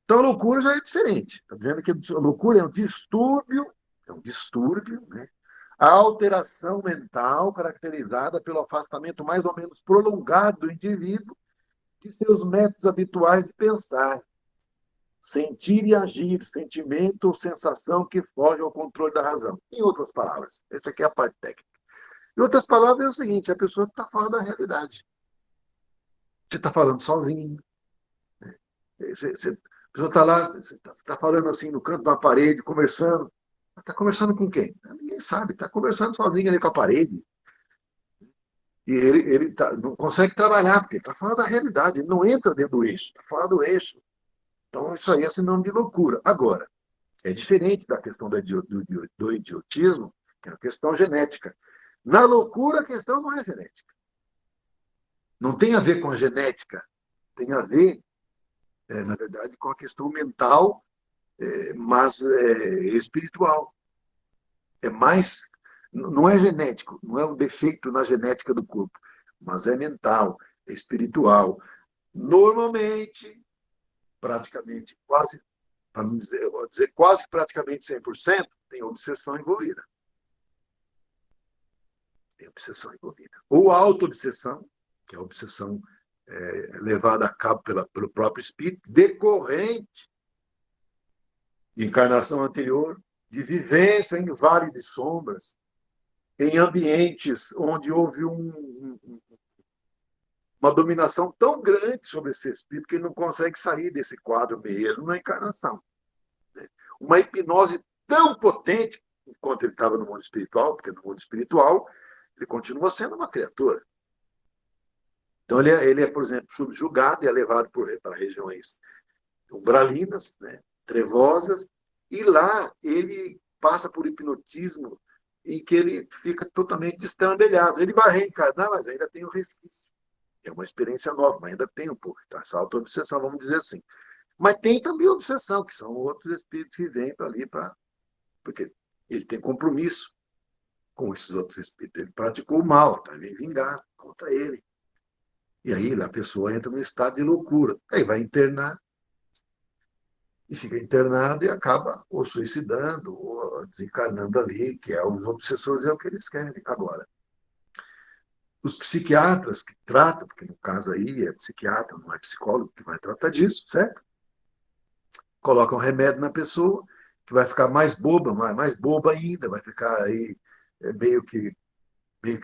Então, a loucura já é diferente. Está dizendo que a loucura é um distúrbio, né? A alteração mental caracterizada pelo afastamento mais ou menos prolongado do indivíduo de seus métodos habituais de pensar, sentir e agir, sentimento ou sensação que foge ao controle da razão. Em outras palavras, essa aqui é a parte técnica. Em outras palavras, é o seguinte, a pessoa está falando da realidade. Você está falando sozinho, a pessoa está lá, está falando assim no canto da parede, conversando. Está conversando com quem? Ninguém sabe, está conversando sozinho ali com a parede. E ele não consegue trabalhar, porque ele está fora da realidade, ele não entra dentro do eixo, está fora do eixo. Então, isso aí é sinônimo de loucura. Agora, é diferente da questão do idiotismo, que é uma questão genética. Na loucura, a questão não é genética. Não tem a ver com a genética, tem a ver, na verdade, com a questão mental, mas espiritual. É mais, não é genético, não é um defeito na genética do corpo, mas é mental. espiritual, normalmente, praticamente, quase, para não dizer, eu vou dizer quase praticamente 100%, tem obsessão envolvida. Tem obsessão envolvida. Ou auto-obsessão, que é a obsessão levada a cabo pelo próprio espírito, decorrente de encarnação anterior, de vivência em vale de sombras, em ambientes onde houve uma dominação tão grande sobre esse espírito que ele não consegue sair desse quadro mesmo na encarnação. Né? Uma hipnose tão potente, enquanto ele estava no mundo espiritual, porque no mundo espiritual ele continua sendo uma criatura. Então ele é, por exemplo, subjugado e é levado para regiões umbralinas, né, trevosas, e lá ele passa por hipnotismo e que ele fica totalmente destrambelhado. Ele vai reencarnar, mas ainda tem o resquício. É uma experiência nova, mas ainda tem um pouco. Essa auto-obsessão, vamos dizer assim. Mas tem também a obsessão, que são outros espíritos que vêm para ali, porque ele tem compromisso com esses outros espíritos. Ele praticou o mal, então ele vem vingar contra ele. E aí a pessoa entra num estado de loucura. Aí vai internar, e fica internado e acaba ou suicidando ou desencarnando ali, que é os obsessores, é o que eles querem. Agora, os psiquiatras que tratam, porque no caso aí é psiquiatra, não é psicólogo que vai tratar disso, certo? Colocam remédio na pessoa, que vai ficar mais boba, mais boba ainda, vai ficar aí meio que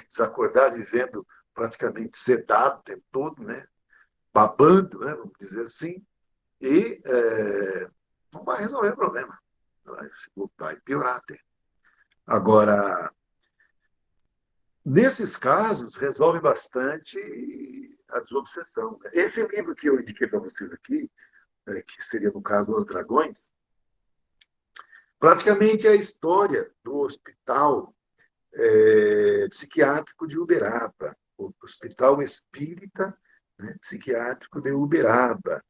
desacordado, vivendo praticamente sedado o tempo todo, né? Babando, né? Vamos dizer assim, e não vai resolver o problema. Vai piorar até. Agora, nesses casos, resolve bastante a desobsessão. Esse livro que eu indiquei para vocês aqui, que seria, no caso, Os Dragões, praticamente é a história do hospital psiquiátrico de Uberaba, o Hospital Espírita, né, Psiquiátrico de Uberaba,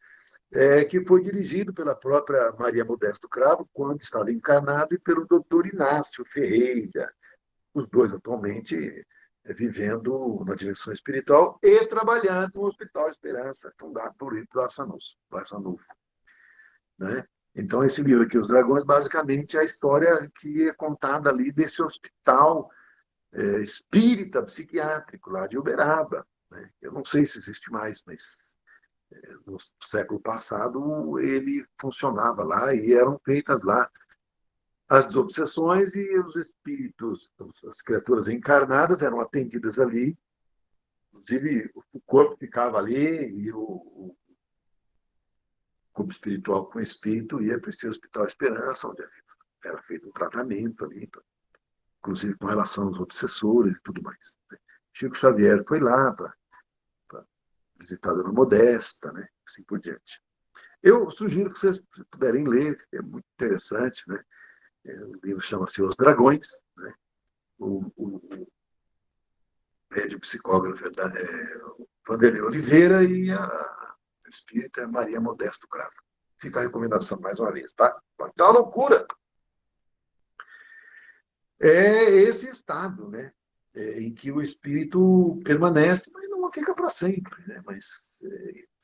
que foi dirigido pela própria Maria Modesto Cravo, quando estava encarnado, e pelo doutor Inácio Ferreira, os dois atualmente vivendo na direção espiritual e trabalhando no Hospital Esperança, fundado por Hipólito Barçanufo. Né? Então, esse livro aqui, Os Dragões, basicamente é a história que é contada ali desse hospital espírita psiquiátrico lá de Uberaba. Né? Eu não sei se existe mais, mas no século passado ele funcionava lá e eram feitas lá as desobsessões, e os espíritos, as criaturas encarnadas eram atendidas ali, inclusive o corpo ficava ali e o corpo espiritual com o espírito ia para esse Hospital Esperança, onde era feito um tratamento ali, inclusive com relação aos obsessores e tudo mais. Chico Xavier foi lá para visitar a Dona Modesta, né? Assim por diante. Eu sugiro que vocês puderem ler, é muito interessante, né? O livro chama-se Os Dragões, né? O médium psicógrafo Vanderlei Oliveira e a espírita é Maria Modesto Cravo. Fica a recomendação mais uma vez, tá? Então, a loucura é esse estado, né? Em que o espírito permanece, mas não fica para sempre, né? Mas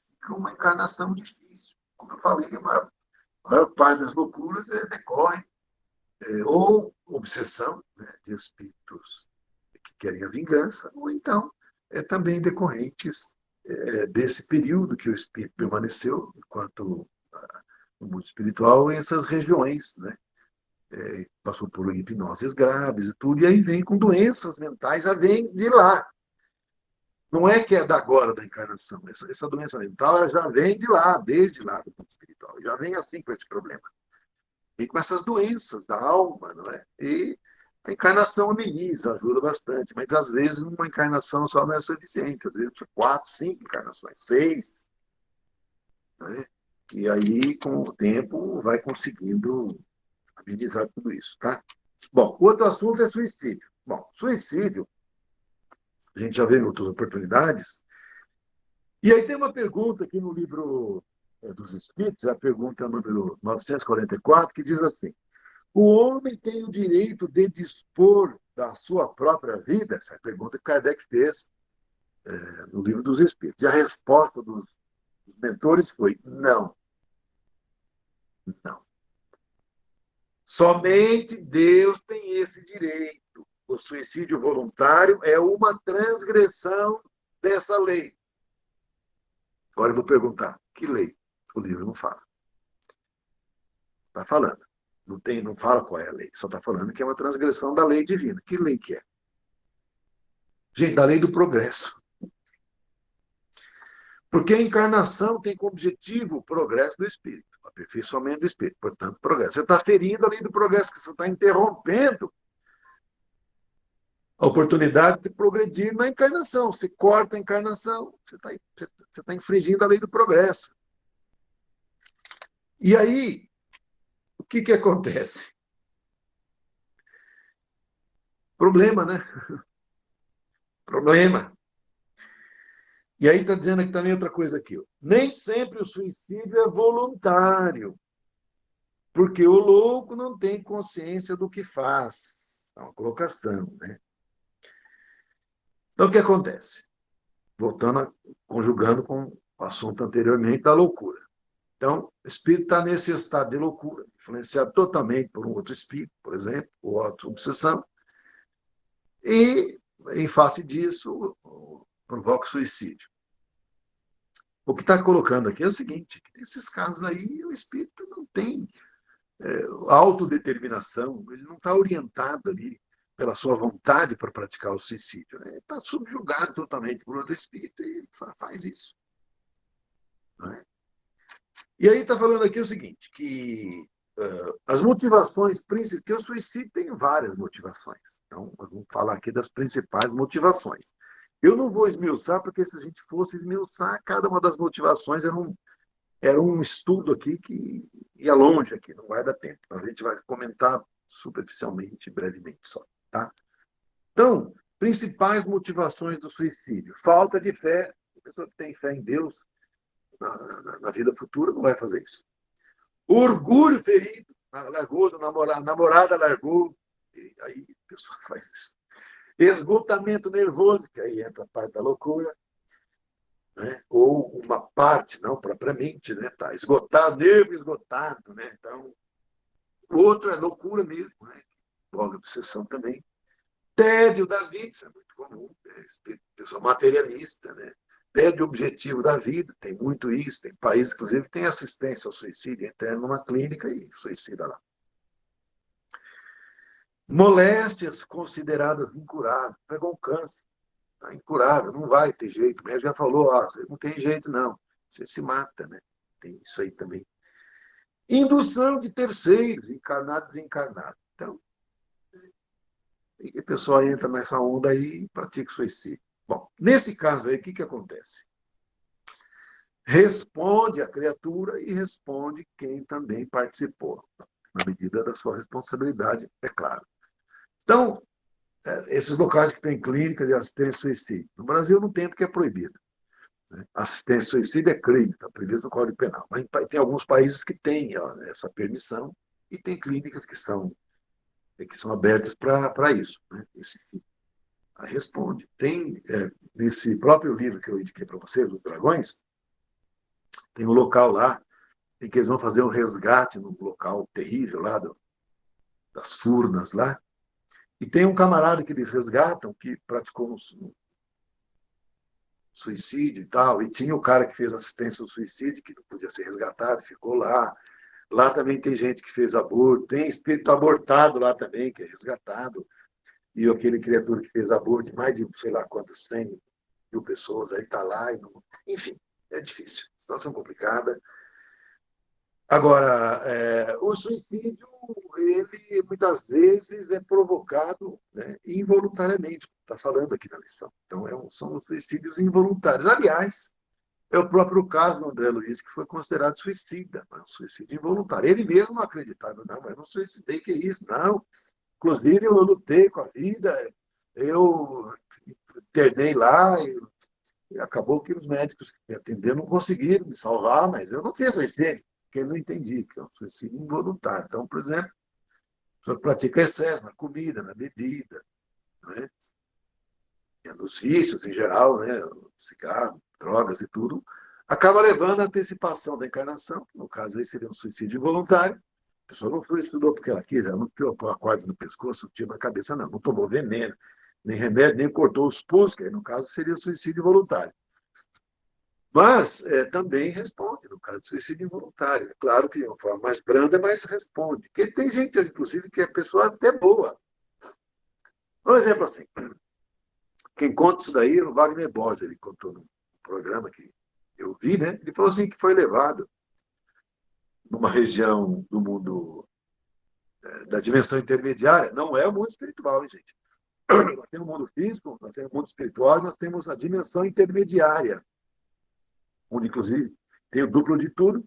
fica uma encarnação difícil. Como eu falei, a maior parte das loucuras decorre ou obsessão, né, de espíritos que querem a vingança, ou então também decorrentes desse período que o espírito permaneceu enquanto no mundo espiritual, em essas regiões, né? Passou por hipnoses graves e tudo, e aí vem com doenças mentais, já vem de lá. Não é que é da agora da encarnação. Essa doença mental ela já vem de lá, desde lá do mundo espiritual. Já vem assim com esse problema. Vem com essas doenças da alma, não é? E a encarnação ameniza, ajuda bastante, mas às vezes uma encarnação só não é suficiente. Às vezes 4, 5 encarnações, 6, né? Que aí, com o tempo, vai conseguindo amenizar tudo isso, tá? Bom, o outro assunto é suicídio. Bom, suicídio, a gente já vê em outras oportunidades. E aí tem uma pergunta aqui no livro dos Espíritos, a pergunta número 944, que diz assim: o homem tem o direito de dispor da sua própria vida? Essa é a pergunta que Kardec fez. no Livro dos Espíritos. E a resposta dos mentores foi não, não. Somente Deus tem esse direito. O suicídio voluntário é uma transgressão dessa lei. Agora eu vou perguntar, que lei? O livro não fala. Está falando. Não fala qual é a lei. Só está falando que é uma transgressão da lei divina. Que lei que é? Gente, da lei do progresso. Porque a encarnação tem como objetivo o progresso do espírito, o aperfeiçoamento do espírito. Portanto, progresso. Você está ferindo a lei do progresso, que você está interrompendo a oportunidade de progredir na encarnação. Você corta a encarnação, você está infringindo a lei do progresso. E aí, o que acontece? Problema, né? Problema. E aí está dizendo aqui também outra coisa aqui. Ó. Nem sempre o suicídio é voluntário, porque o louco não tem consciência do que faz. É uma colocação, né? Então, o que acontece? Conjugando com o assunto anteriormente da loucura. Então, o espírito está nesse estado de loucura, influenciado totalmente por um outro espírito, por exemplo, ou auto-obsessão, e, em face disso, provoca o suicídio. O que está colocando aqui é o seguinte, que nesses casos aí o espírito não tem autodeterminação, ele não está orientado ali pela sua vontade para praticar o suicídio. Né? Ele está subjugado totalmente por outro espírito e faz isso. Né? E aí está falando aqui o seguinte, que as motivações principais, que o suicídio tem várias motivações. Então, vamos falar aqui das principais motivações. Eu não vou esmiuçar, porque se a gente fosse esmiuçar, cada uma das motivações era um estudo aqui que ia longe aqui, não vai dar tempo. A gente vai comentar superficialmente, brevemente só. Tá? Então, principais motivações do suicídio. Falta de fé. A pessoa que tem fé em Deus, na vida futura, não vai fazer isso. Orgulho ferido. Largou do namorado, a namorada largou. E aí a pessoa faz isso. Esgotamento nervoso, que aí entra a parte da loucura. Né? Ou uma parte, não propriamente, né? Tá esgotado, nervo esgotado, né? Então, o outro é loucura mesmo, né? Envolve obsessão também. Tédio da vida, isso é muito comum, né? Pessoa materialista, né? Perde o objetivo da vida, tem muito isso, tem países, inclusive, que tem assistência ao suicídio, entra numa clínica e suicida lá. Moléstias consideradas incuráveis, pegou um câncer, tá incurável, não vai ter jeito, o médico já falou, não tem jeito não, você se mata, né? Tem isso aí também. Indução de terceiros, encarnados e desencarnados. Então, a pessoa entra nessa onda aí e pratica o suicídio. Bom, nesse caso aí, o que acontece? Responde a criatura e responde quem também participou, na medida da sua responsabilidade, é claro. Então, esses locais que têm clínicas de assistência ao suicídio. No Brasil não tem porque é proibido. Né? Assistência ao suicídio é crime, está previsto no Código Penal. Mas tem alguns países que têm essa permissão e tem clínicas que são abertas para isso. Né? Esse fim. Responde. Tem, nesse próprio livro que eu indiquei para vocês, Os Dragões, tem um local lá em que eles vão fazer um resgate num local terrível lá das Furnas lá. E tem um camarada que eles resgatam que praticou um suicídio e tal, e tinha o cara que fez assistência ao suicídio, que não podia ser resgatado, ficou lá. Lá também tem gente que fez aborto, tem espírito abortado lá também, que é resgatado. E aquele criatura que fez aborto, mais de sei lá quantas, 100 mil pessoas aí está lá. E não... Enfim, é difícil, situação complicada. Agora, o suicídio, ele muitas vezes é provocado, né, involuntariamente, está falando aqui na lição. Então, são os suicídios involuntários. Aliás, é o próprio caso do André Luiz, que foi considerado suicida, um suicídio involuntário. Ele mesmo não acreditava, não, eu não suicidei, que é isso? Não. Inclusive, eu lutei com a vida, eu internei lá, e acabou que os médicos que me atenderam não conseguiram me salvar, mas eu não fiz suicídio, porque eu não entendi que é um suicídio involuntário. Então, por exemplo, a pessoa pratica excesso na comida, na bebida, né? nos vícios em geral, né, cigarro, drogas e tudo, acaba levando à antecipação da encarnação, que no caso aí seria um suicídio involuntário. A pessoa não suicidou porque ela quis, ela não tirou a corda no pescoço, tiro na cabeça, não tomou veneno, nem remédio, nem cortou os pulsos, que aí, no caso seria suicídio involuntário. Mas também responde, no caso de suicídio involuntário. É claro que de uma forma mais branda, mas responde. Porque tem gente, inclusive, que é pessoa até boa. Um exemplo assim, quem conta isso daí é o Wagner Borges, ele contou num programa que eu vi, né? Ele falou assim que foi levado numa região do mundo da dimensão intermediária, não é o mundo espiritual, hein, gente? Nós temos o mundo físico, nós temos o mundo espiritual, nós temos a dimensão intermediária, onde, inclusive, tem o duplo de tudo.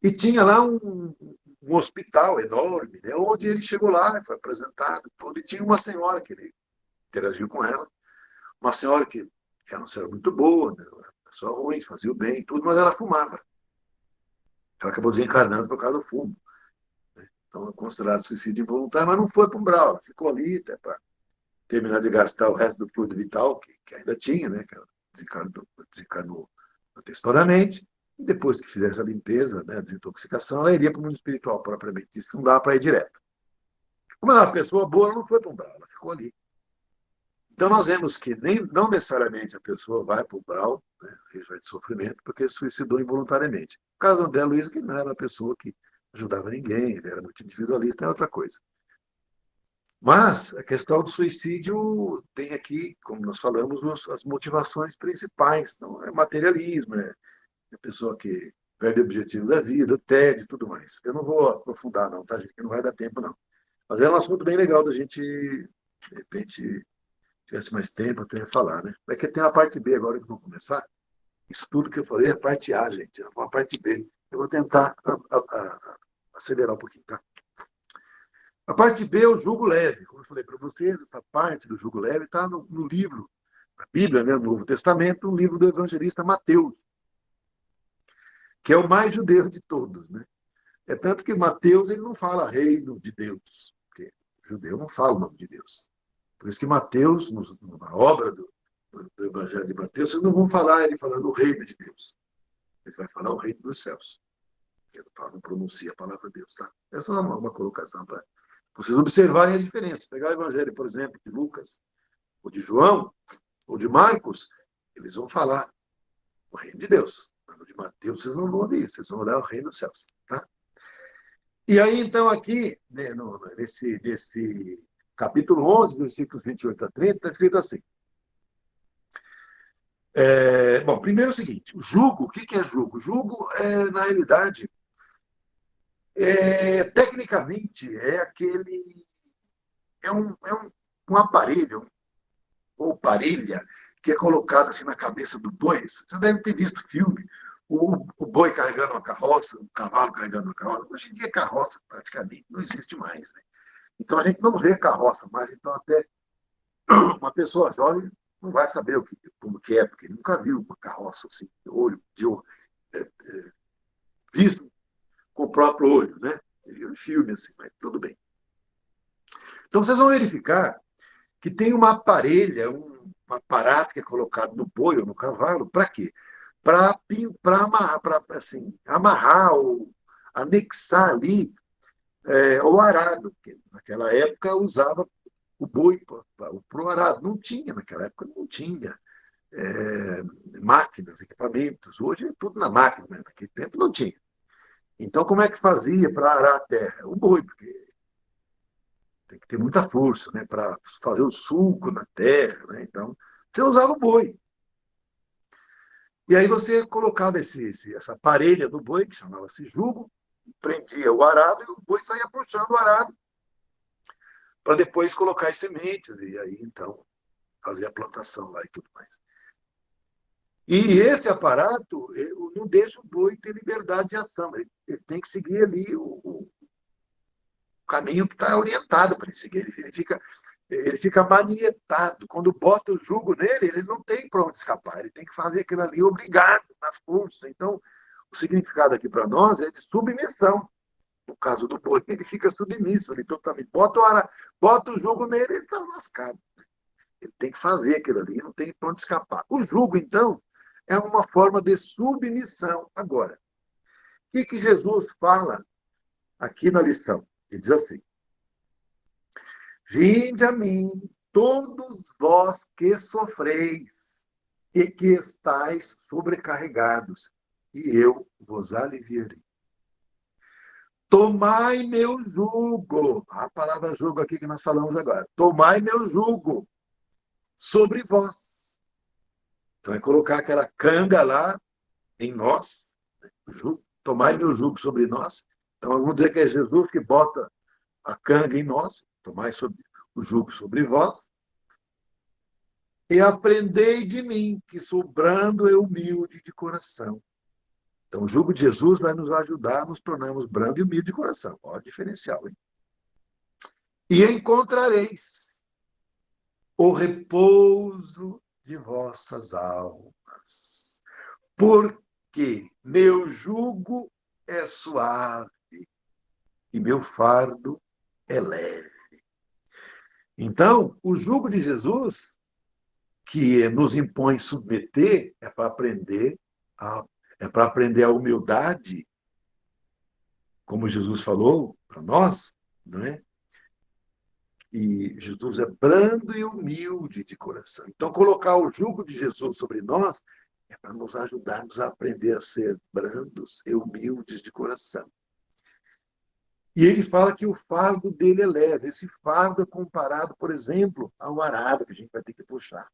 E tinha lá um hospital enorme, né, onde ele chegou lá, foi apresentado, tudo, e tinha uma senhora que ele interagiu com ela, uma senhora que era uma senhora muito boa, né, uma pessoa ruim, fazia o bem, tudo, mas ela fumava. Ela acabou desencarnando por causa do fumo. Então, é considerado suicídio involuntário, mas não foi para o umbral, ela ficou ali até para terminar de gastar o resto do fluido vital, que ainda tinha, né, que ela desencarnou antecipadamente, e depois que fizesse a limpeza, né, a desintoxicação, ela iria para o mundo espiritual, propriamente disse que não dava para ir direto. Como ela era uma pessoa boa, ela não foi para o umbral, ela ficou ali. Então, nós vemos que não necessariamente a pessoa vai para o umbral, né, região de sofrimento, porque se suicidou involuntariamente. No caso do André Luiz, que não era uma pessoa que ajudava ninguém, ele era muito individualista, é outra coisa. Mas a questão do suicídio tem aqui, como nós falamos, as motivações principais. Não é materialismo, é a pessoa que perde objetivos da vida, tédio e tudo mais. Eu não vou aprofundar, não, tá, gente? Que não vai dar tempo, não. Mas é um assunto bem legal da gente, de repente, tivesse mais tempo até falar, né? É que tem a parte B agora que eu vou começar. Isso tudo que eu falei é a parte A, gente. É uma parte B. Eu vou tentar acelerar um pouquinho, tá? A parte B é o jugo leve. Como eu falei para vocês, essa parte do jugo leve está no livro, na Bíblia, né, no Novo Testamento, no livro do evangelista Mateus, que é o mais judeu de todos. Né? É tanto que Mateus ele não fala reino de Deus, porque o judeu não fala o nome de Deus. Por isso que Mateus, na obra do Evangelho de Mateus, vocês não vão falar ele falando o reino de Deus. Ele vai falar o reino dos céus. Ele não pronuncia a palavra Deus. Tá? Essa é uma colocação para vocês observarem a diferença. Pegar o Evangelho, por exemplo, de Lucas, ou de João, ou de Marcos, eles vão falar o reino de Deus. Mas no de Mateus, vocês não vão ouvir, vocês vão olhar o reino dos céus. Tá? E aí, então, aqui, né, nesse capítulo 11, versículos 28 a 30, está escrito assim. Bom, primeiro é o seguinte, o jugo, o que é jugo? Jugo, na realidade, tecnicamente, é um aparelho, ou parelha, que é colocado assim na cabeça do boi. Você deve ter visto filme, o boi carregando uma carroça, o cavalo carregando uma carroça. Hoje em dia, carroça praticamente não existe mais. Né? Então, a gente não vê carroça mais. Então, até uma pessoa jovem não vai saber como que é, porque nunca viu uma carroça assim, de olho visto com o próprio olho. Né? Ele viu um filme assim, mas tudo bem. Então, vocês vão verificar que tem uma parelha, um aparato que é colocado no boi ou no cavalo, para quê? Para amarrar, assim, amarrar ou anexar ali o arado, que naquela época usava o boi para o arado. Não tinha, naquela época não tinha máquinas, equipamentos. Hoje é tudo na máquina, mas naquele tempo não tinha. Então, como é que fazia para arar a terra? O boi, porque tem que ter muita força, né, para fazer o sulco na terra, né? Então, você usava o boi. E aí você colocava essa parelha do boi, que chamava-se jugo, prendia o arado e o boi saía puxando o arado para depois colocar as sementes e aí então fazer a plantação lá e tudo mais. E esse aparato não deixa o boi ter liberdade de ação, ele tem que seguir ali o caminho que está orientado para ele seguir. Ele fica manietado. Quando bota o jugo nele, ele não tem para onde escapar. Ele tem que fazer aquilo ali obrigado, na força. Então, o significado aqui para nós é de submissão. No caso do boi, ele fica submisso. Ele totalmente bota o jugo nele, ele está lascado. Ele tem que fazer aquilo ali, não tem para onde escapar. O jugo, então, é uma forma de submissão. Agora, o que Jesus fala aqui na lição? Ele diz assim: Vinde a mim, todos vós que sofreis e que estáis sobrecarregados, e eu vos aliviarei. Tomai meu jugo, a palavra jugo aqui que nós falamos agora. Tomai meu jugo sobre vós. Então é colocar aquela canga lá em nós, jugo, tomai meu jugo sobre nós. Então vamos dizer que é Jesus que bota a canga em nós, tomai o jugo sobre vós, e aprendei de mim, que sou brando e humilde de coração. Então, o jugo de Jesus vai nos ajudar a nos tornarmos brando e humilde de coração. Olha o diferencial, hein? E encontrareis o repouso de vossas almas. Porque meu jugo é suave e meu fardo é leve. Então, o jugo de Jesus, que nos impõe submeter, é para aprender a humildade, como Jesus falou para nós, não é? E Jesus é brando e humilde de coração. Então, colocar o jugo de Jesus sobre nós é para nos ajudarmos a aprender a ser brandos e humildes de coração. E ele fala que o fardo dele é leve. Esse fardo é comparado, por exemplo, ao arado que a gente vai ter que puxar.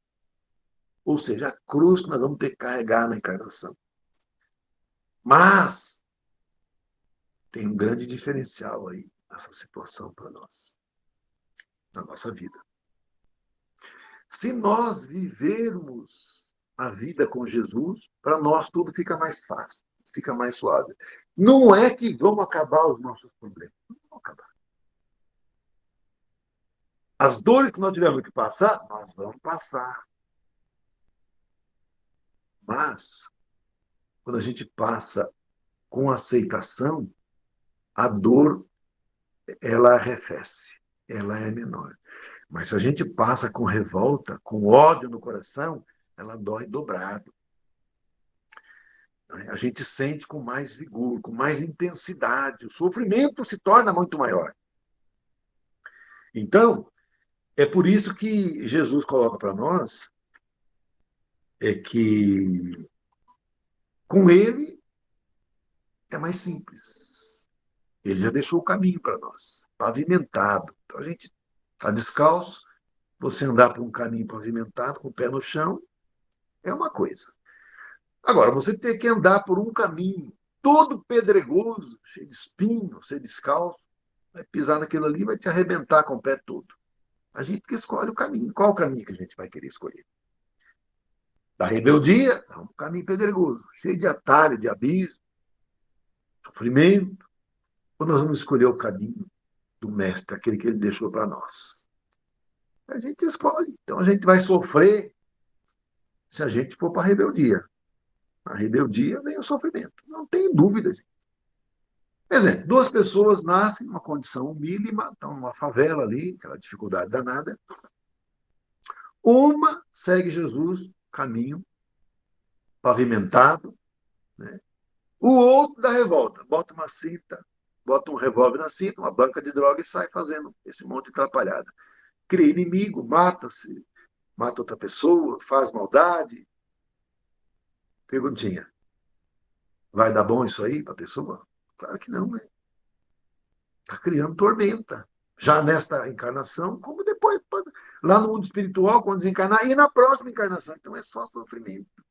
Ou seja, a cruz que nós vamos ter que carregar na encarnação. Mas tem um grande diferencial aí nessa situação para nós, na nossa vida. Se nós vivermos a vida com Jesus, para nós tudo fica mais fácil, fica mais suave. Não é que vão acabar os nossos problemas. Não vão acabar. As dores que nós tivemos que passar, nós vamos passar. Mas, quando a gente passa com aceitação, a dor, ela arrefece, ela é menor. Mas se a gente passa com revolta, com ódio no coração, ela dói dobrado. A gente sente com mais vigor, com mais intensidade. O sofrimento se torna muito maior. Então, é por isso que Jesus coloca para nós que com ele é mais simples. Ele já deixou o caminho para nós, pavimentado. Então a gente está descalço, você andar por um caminho pavimentado, com o pé no chão, é uma coisa. Agora, você ter que andar por um caminho todo pedregoso, cheio de espinho, ser descalço, vai pisar naquilo ali e vai te arrebentar com o pé todo. A gente que escolhe o caminho. Qual o caminho que a gente vai querer escolher? Da rebeldia, é um caminho pedregoso, cheio de atalho, de abismo, sofrimento. Ou nós vamos escolher o caminho do mestre, aquele que ele deixou para nós? A gente escolhe. Então a gente vai sofrer se a gente for para a rebeldia. A rebeldia vem o sofrimento. Não tem dúvida, gente. Exemplo, duas pessoas nascem numa condição mínima, estão numa favela ali, aquela dificuldade danada. Uma segue Jesus, caminho pavimentado, né? O outro dá revolta, bota uma cinta, bota um revólver na cinta, uma banca de droga e sai fazendo esse monte de atrapalhada. Cria inimigo, mata-se, mata outra pessoa, faz maldade. Perguntinha, vai dar bom isso aí para a pessoa? Claro que não, né? Está criando tormenta. Já nesta encarnação, como depois, lá no mundo espiritual, quando desencarnar, e na próxima encarnação. Então é só sofrimento.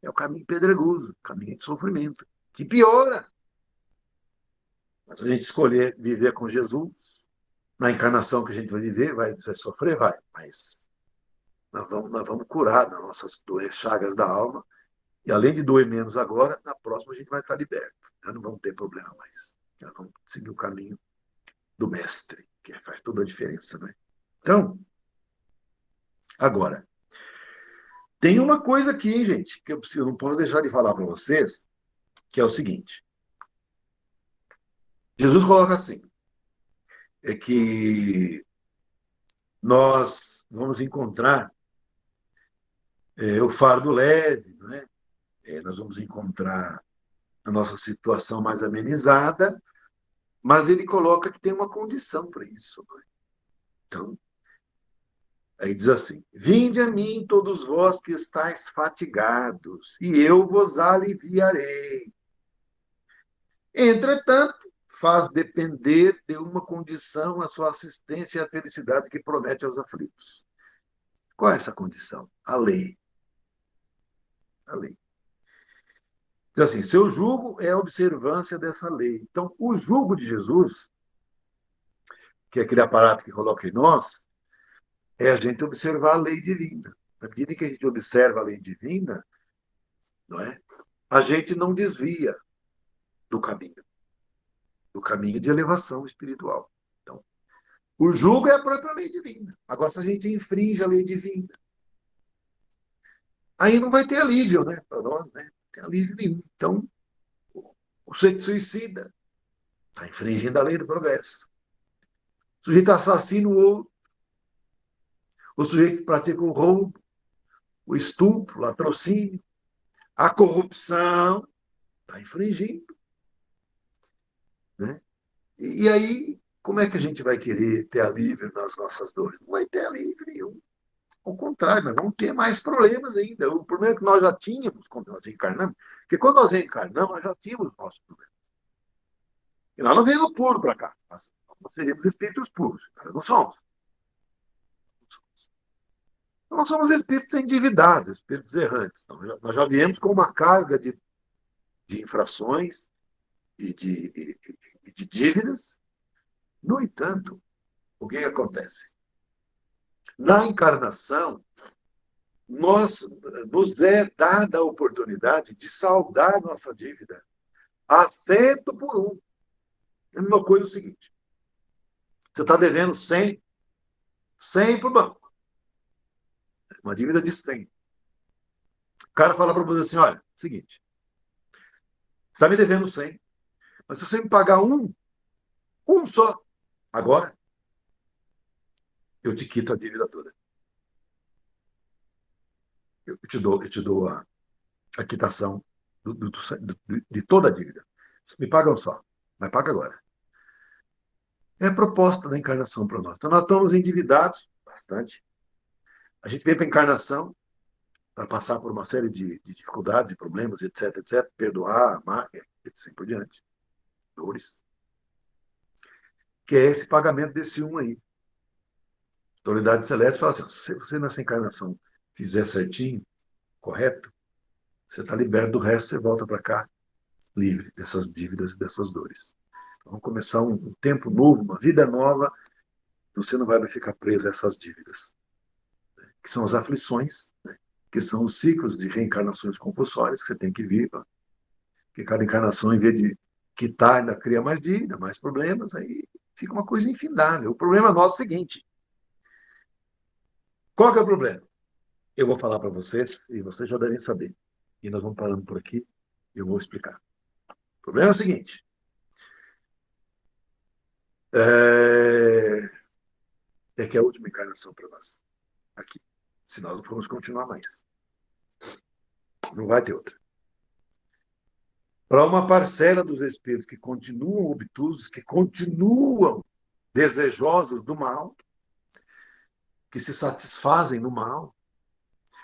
É o caminho pedregoso, o caminho de sofrimento, que piora. Mas a gente escolher viver com Jesus, na encarnação que a gente vai viver, vai sofrer, vai. Mas nós vamos curar das nossas chagas da alma. E além de doer menos agora, na próxima a gente vai estar liberto. Já não vamos ter problema mais. Já vamos seguir o caminho do mestre, que faz toda a diferença, né? Então, agora, tem uma coisa aqui, hein, gente, que eu não posso deixar de falar para vocês, que é o seguinte. Jesus coloca assim, é que nós vamos encontrar o fardo leve, não é? Nós vamos encontrar a nossa situação mais amenizada, mas ele coloca que tem uma condição para isso. Não é? Então, aí diz assim: Vinde a mim, todos vós que estáis fatigados, e eu vos aliviarei. Entretanto, faz depender de uma condição a sua assistência e a felicidade que promete aos aflitos. Qual é essa condição? A lei. A lei. Então, assim, seu jugo é a observância dessa lei. Então, o jugo de Jesus, que é aquele aparato que coloca em nós, é a gente observar a lei divina. Na medida que a gente observa a lei divina, não é? A gente não desvia do caminho de elevação espiritual. Então, o jugo é a própria lei divina. Agora, se a gente infringe a lei divina, aí não vai ter alívio, né? Para nós, né? Não tem alívio nenhum. Então, o sujeito suicida está infringindo a lei do progresso. O sujeito assassina o outro. O sujeito pratica o roubo, o estupro, o latrocínio, a corrupção, está infringindo. Né? E aí, como é que a gente vai querer ter alívio nas nossas dores? Não vai ter alívio nenhum. Ao contrário, nós vamos ter mais problemas ainda. O problema é que nós já tínhamos quando nós reencarnamos, porque quando nós reencarnamos, nós já tínhamos nossos problemas. E nós não viemos puro para cá. Nós seríamos espíritos puros. Nós não somos. Nós somos espíritos endividados, espíritos errantes. Nós já viemos com uma carga de infrações e de dívidas. No entanto, o que acontece? Na encarnação, nos é dada a oportunidade de saldar nossa dívida a 100 por 1. É a mesma coisa o seguinte: você está devendo 100 para o banco, uma dívida de 100. O cara fala para você assim: olha, seguinte, você está me devendo 100, mas se você me pagar um só, agora, eu te quito a dívida toda. Eu te dou a quitação de toda a dívida. Você me paga um só, mas paga agora. É a proposta da encarnação para nós. Então, nós estamos endividados bastante. A gente vem para a encarnação para passar por uma série de dificuldades e problemas, etc, etc, perdoar, amar, e assim por diante. Dores. Que é esse pagamento desse aí. A autoridade celeste fala assim: se você nessa encarnação fizer certinho, correto, você está liberto do resto, você volta para cá livre dessas dívidas e dessas dores. Vamos começar um tempo novo, uma vida nova, você não vai ficar preso a essas dívidas, né? Que são as aflições, né? Que são os ciclos de reencarnações compulsórias que você tem que vir, porque cada encarnação, em vez de quitar, ainda cria mais dívida, mais problemas, aí fica uma coisa infindável. O problema nosso é o seguinte: qual que é o problema? Eu vou falar para vocês, e vocês já devem saber. E nós vamos parando por aqui, e eu vou explicar. O problema é o seguinte: é, é que é a última encarnação para nós, aqui. Se nós não formos continuar mais. Não vai ter outra. Para uma parcela dos espíritos que continuam obtusos, que continuam desejosos do mal, que se satisfazem no mal,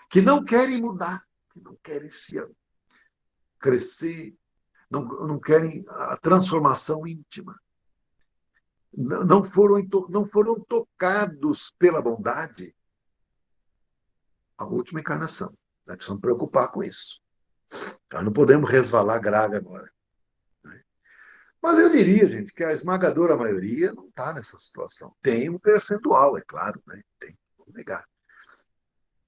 que não querem mudar, que não querem se crescer, não querem a transformação íntima, não foram tocados pela bondade, a última encarnação. Nós precisamos preocupar com isso. Nós não podemos resvalar grave agora. Mas eu diria, gente, que a esmagadora maioria não está nessa situação. Tem um percentual, é claro, né? Tem, vamos negar.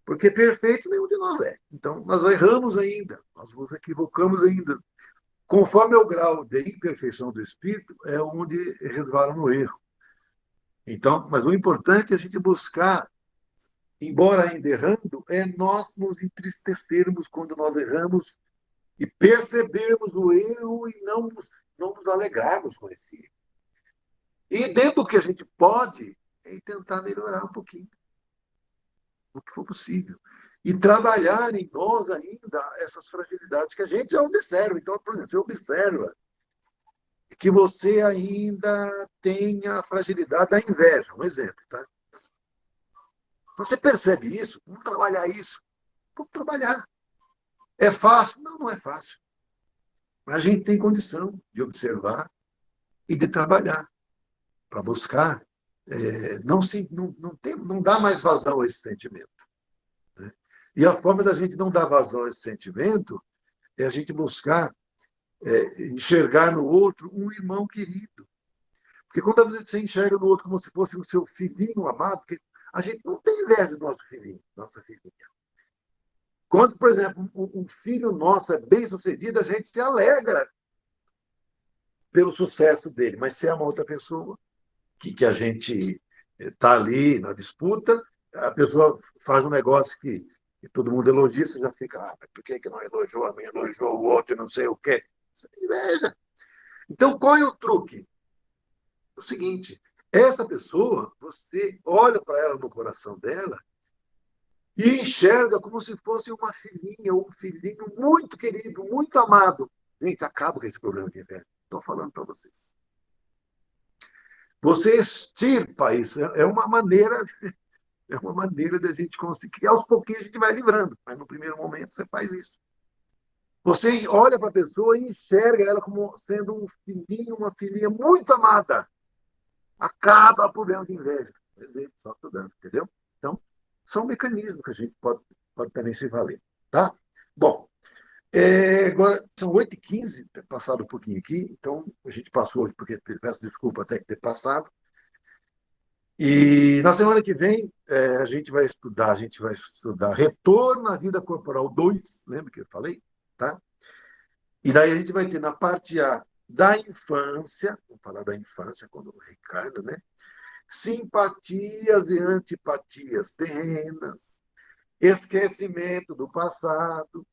Porque perfeito nenhum de nós é. Então, nós erramos ainda, nós nos equivocamos ainda. Conforme o grau de imperfeição do espírito, é onde resvala no erro. Então, mas o importante é a gente buscar, embora ainda errando, é nós nos entristecermos quando nós erramos e percebermos o erro e não nos alegrarmos com esse erro. E dentro do que a gente pode, é tentar melhorar um pouquinho, o que for possível. e trabalhar em nós ainda essas fragilidades que a gente já observa. Então, por exemplo, você observa que você ainda tem a fragilidade da inveja, um exemplo, tá? Você percebe isso? Vamos trabalhar isso. Vamos trabalhar. É fácil? Não, não é fácil. Mas a gente tem condição de observar e de trabalhar para buscar. Não dá mais vazão a esse sentimento. Né? E a forma da gente não dar vazão a esse sentimento é a gente buscar enxergar no outro um irmão querido. Porque quando você enxerga no outro como se fosse o seu filhinho amado, porque a gente não tem inveja do nosso filhinho, nossa filhinha. Quando, por exemplo, um filho nosso é bem sucedido, a gente se alegra pelo sucesso dele. Mas se é uma outra pessoa que a gente está ali na disputa, a pessoa faz um negócio que todo mundo elogia, você já fica, por que não elogiou a mim, elogiou o outro, não sei o quê. Isso é inveja. Então, qual é o truque? O seguinte, essa pessoa, você olha para ela no coração dela e enxerga como se fosse uma filhinha ou um filhinho muito querido, muito amado. Gente, acaba com esse problema de inveja. Estou falando para vocês. Você extirpa isso. É uma maneira da gente conseguir. Aos pouquinhos a gente vai livrando, mas no primeiro momento você faz isso. Você olha para a pessoa e enxerga ela como sendo um filhinho, uma filhinha muito amada. Acaba o problema de inveja. Por exemplo, só estudando, entendeu? Então, são mecanismos que a gente pode também se valer. Tá? Bom, agora são 8h15, passado um pouquinho aqui, então a gente passou hoje, porque peço desculpa até que ter passado. E na semana que vem a gente vai estudar Retorno à Vida Corporal 2, lembra que eu falei? Tá? E daí a gente vai ter na parte A da infância, vamos falar da infância, quando o Ricardo, né? Simpatias e antipatias terrenas, esquecimento do passado,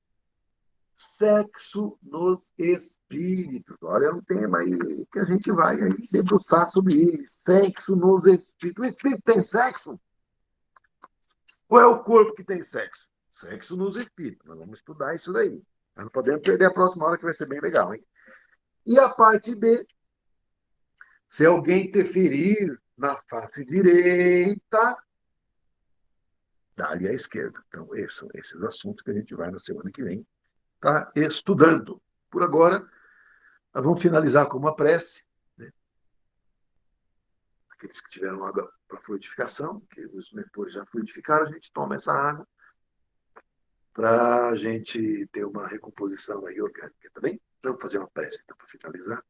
sexo nos espíritos. Olha, é um tema aí que a gente vai aí debruçar sobre ele. Sexo nos espíritos. O espírito tem sexo? Ou é o corpo que tem sexo? Sexo nos espíritos. Nós vamos estudar isso daí. Mas não podemos perder a próxima hora, que vai ser bem legal, hein? E a parte B, se alguém interferir na face direita, dá-lhe à esquerda. Então, esses são esses assuntos que a gente vai na semana que vem estar estudando. Por agora, nós vamos finalizar com uma prece. Né? Aqueles que tiveram água para fluidificação, que os mentores já fluidificaram, a gente toma essa água para a gente ter uma recomposição aí orgânica, tá bem? Vamos fazer uma prece então, para finalizar.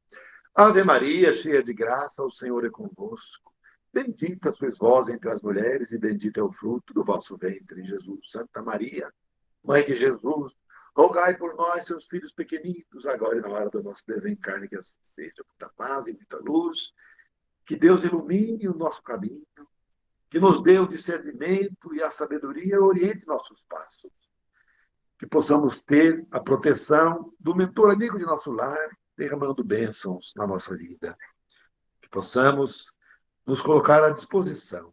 Ave Maria, cheia de graça, o Senhor é convosco. Bendita sois vós entre as mulheres, e bendito é o fruto do vosso ventre, Jesus. Santa Maria, Mãe de Jesus, rogai por nós, seus filhos pequeninos, agora e na hora do nosso desencarne, que assim seja. Muita paz e muita luz. Que Deus ilumine o nosso caminho, que nos dê o discernimento e a sabedoria, oriente nossos passos. Que possamos ter a proteção do mentor amigo de nosso lar, derramando bênçãos na nossa vida. Que possamos nos colocar à disposição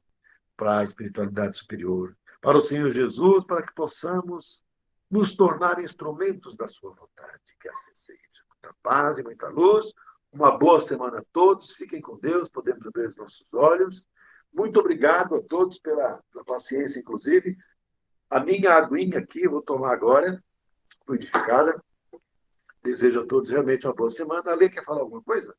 para a espiritualidade superior, para o Senhor Jesus, para que possamos nos tornar instrumentos da sua vontade. Que assim seja. Muita paz e muita luz. Uma boa semana a todos. Fiquem com Deus. Podemos abrir os nossos olhos. Muito obrigado a todos pela paciência, inclusive. A minha aguinha aqui, eu vou tomar agora, fluidificada. Desejo a todos realmente uma boa semana. A Lê quer falar alguma coisa?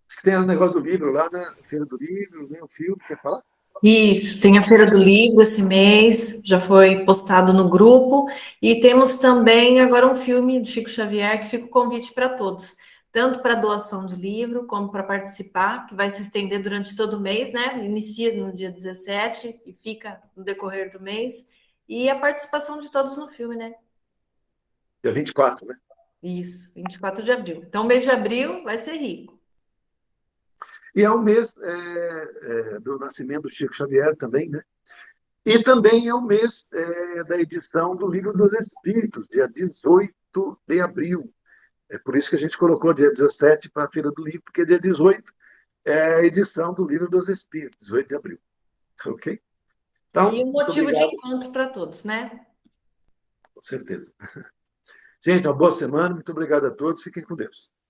Acho que tem o negócio do livro lá, né? Feira do Livro, né? O filme, quer falar? Isso, tem a Feira do Livro esse mês, já foi postado no grupo, e temos também agora um filme do Chico Xavier, que fica o convite para todos, tanto para doação de livro, como para participar, que vai se estender durante todo o mês, né? Inicia no dia 17 e fica no decorrer do mês, e a participação de todos no filme, né? Dia 24, né? Isso, 24 de abril. Então, o mês de abril vai ser rico. E é o mês do nascimento do Chico Xavier também, né? E também é o mês da edição do Livro dos Espíritos, dia 18 de abril. É por isso que a gente colocou dia 17 para a Feira do Livro, porque dia 18 é a edição do Livro dos Espíritos, 18 de abril. Ok? Então, E um muito motivo de obrigado. encontro para todos, né? Com certeza. Gente, uma boa semana. Muito obrigado a todos. Fiquem com Deus.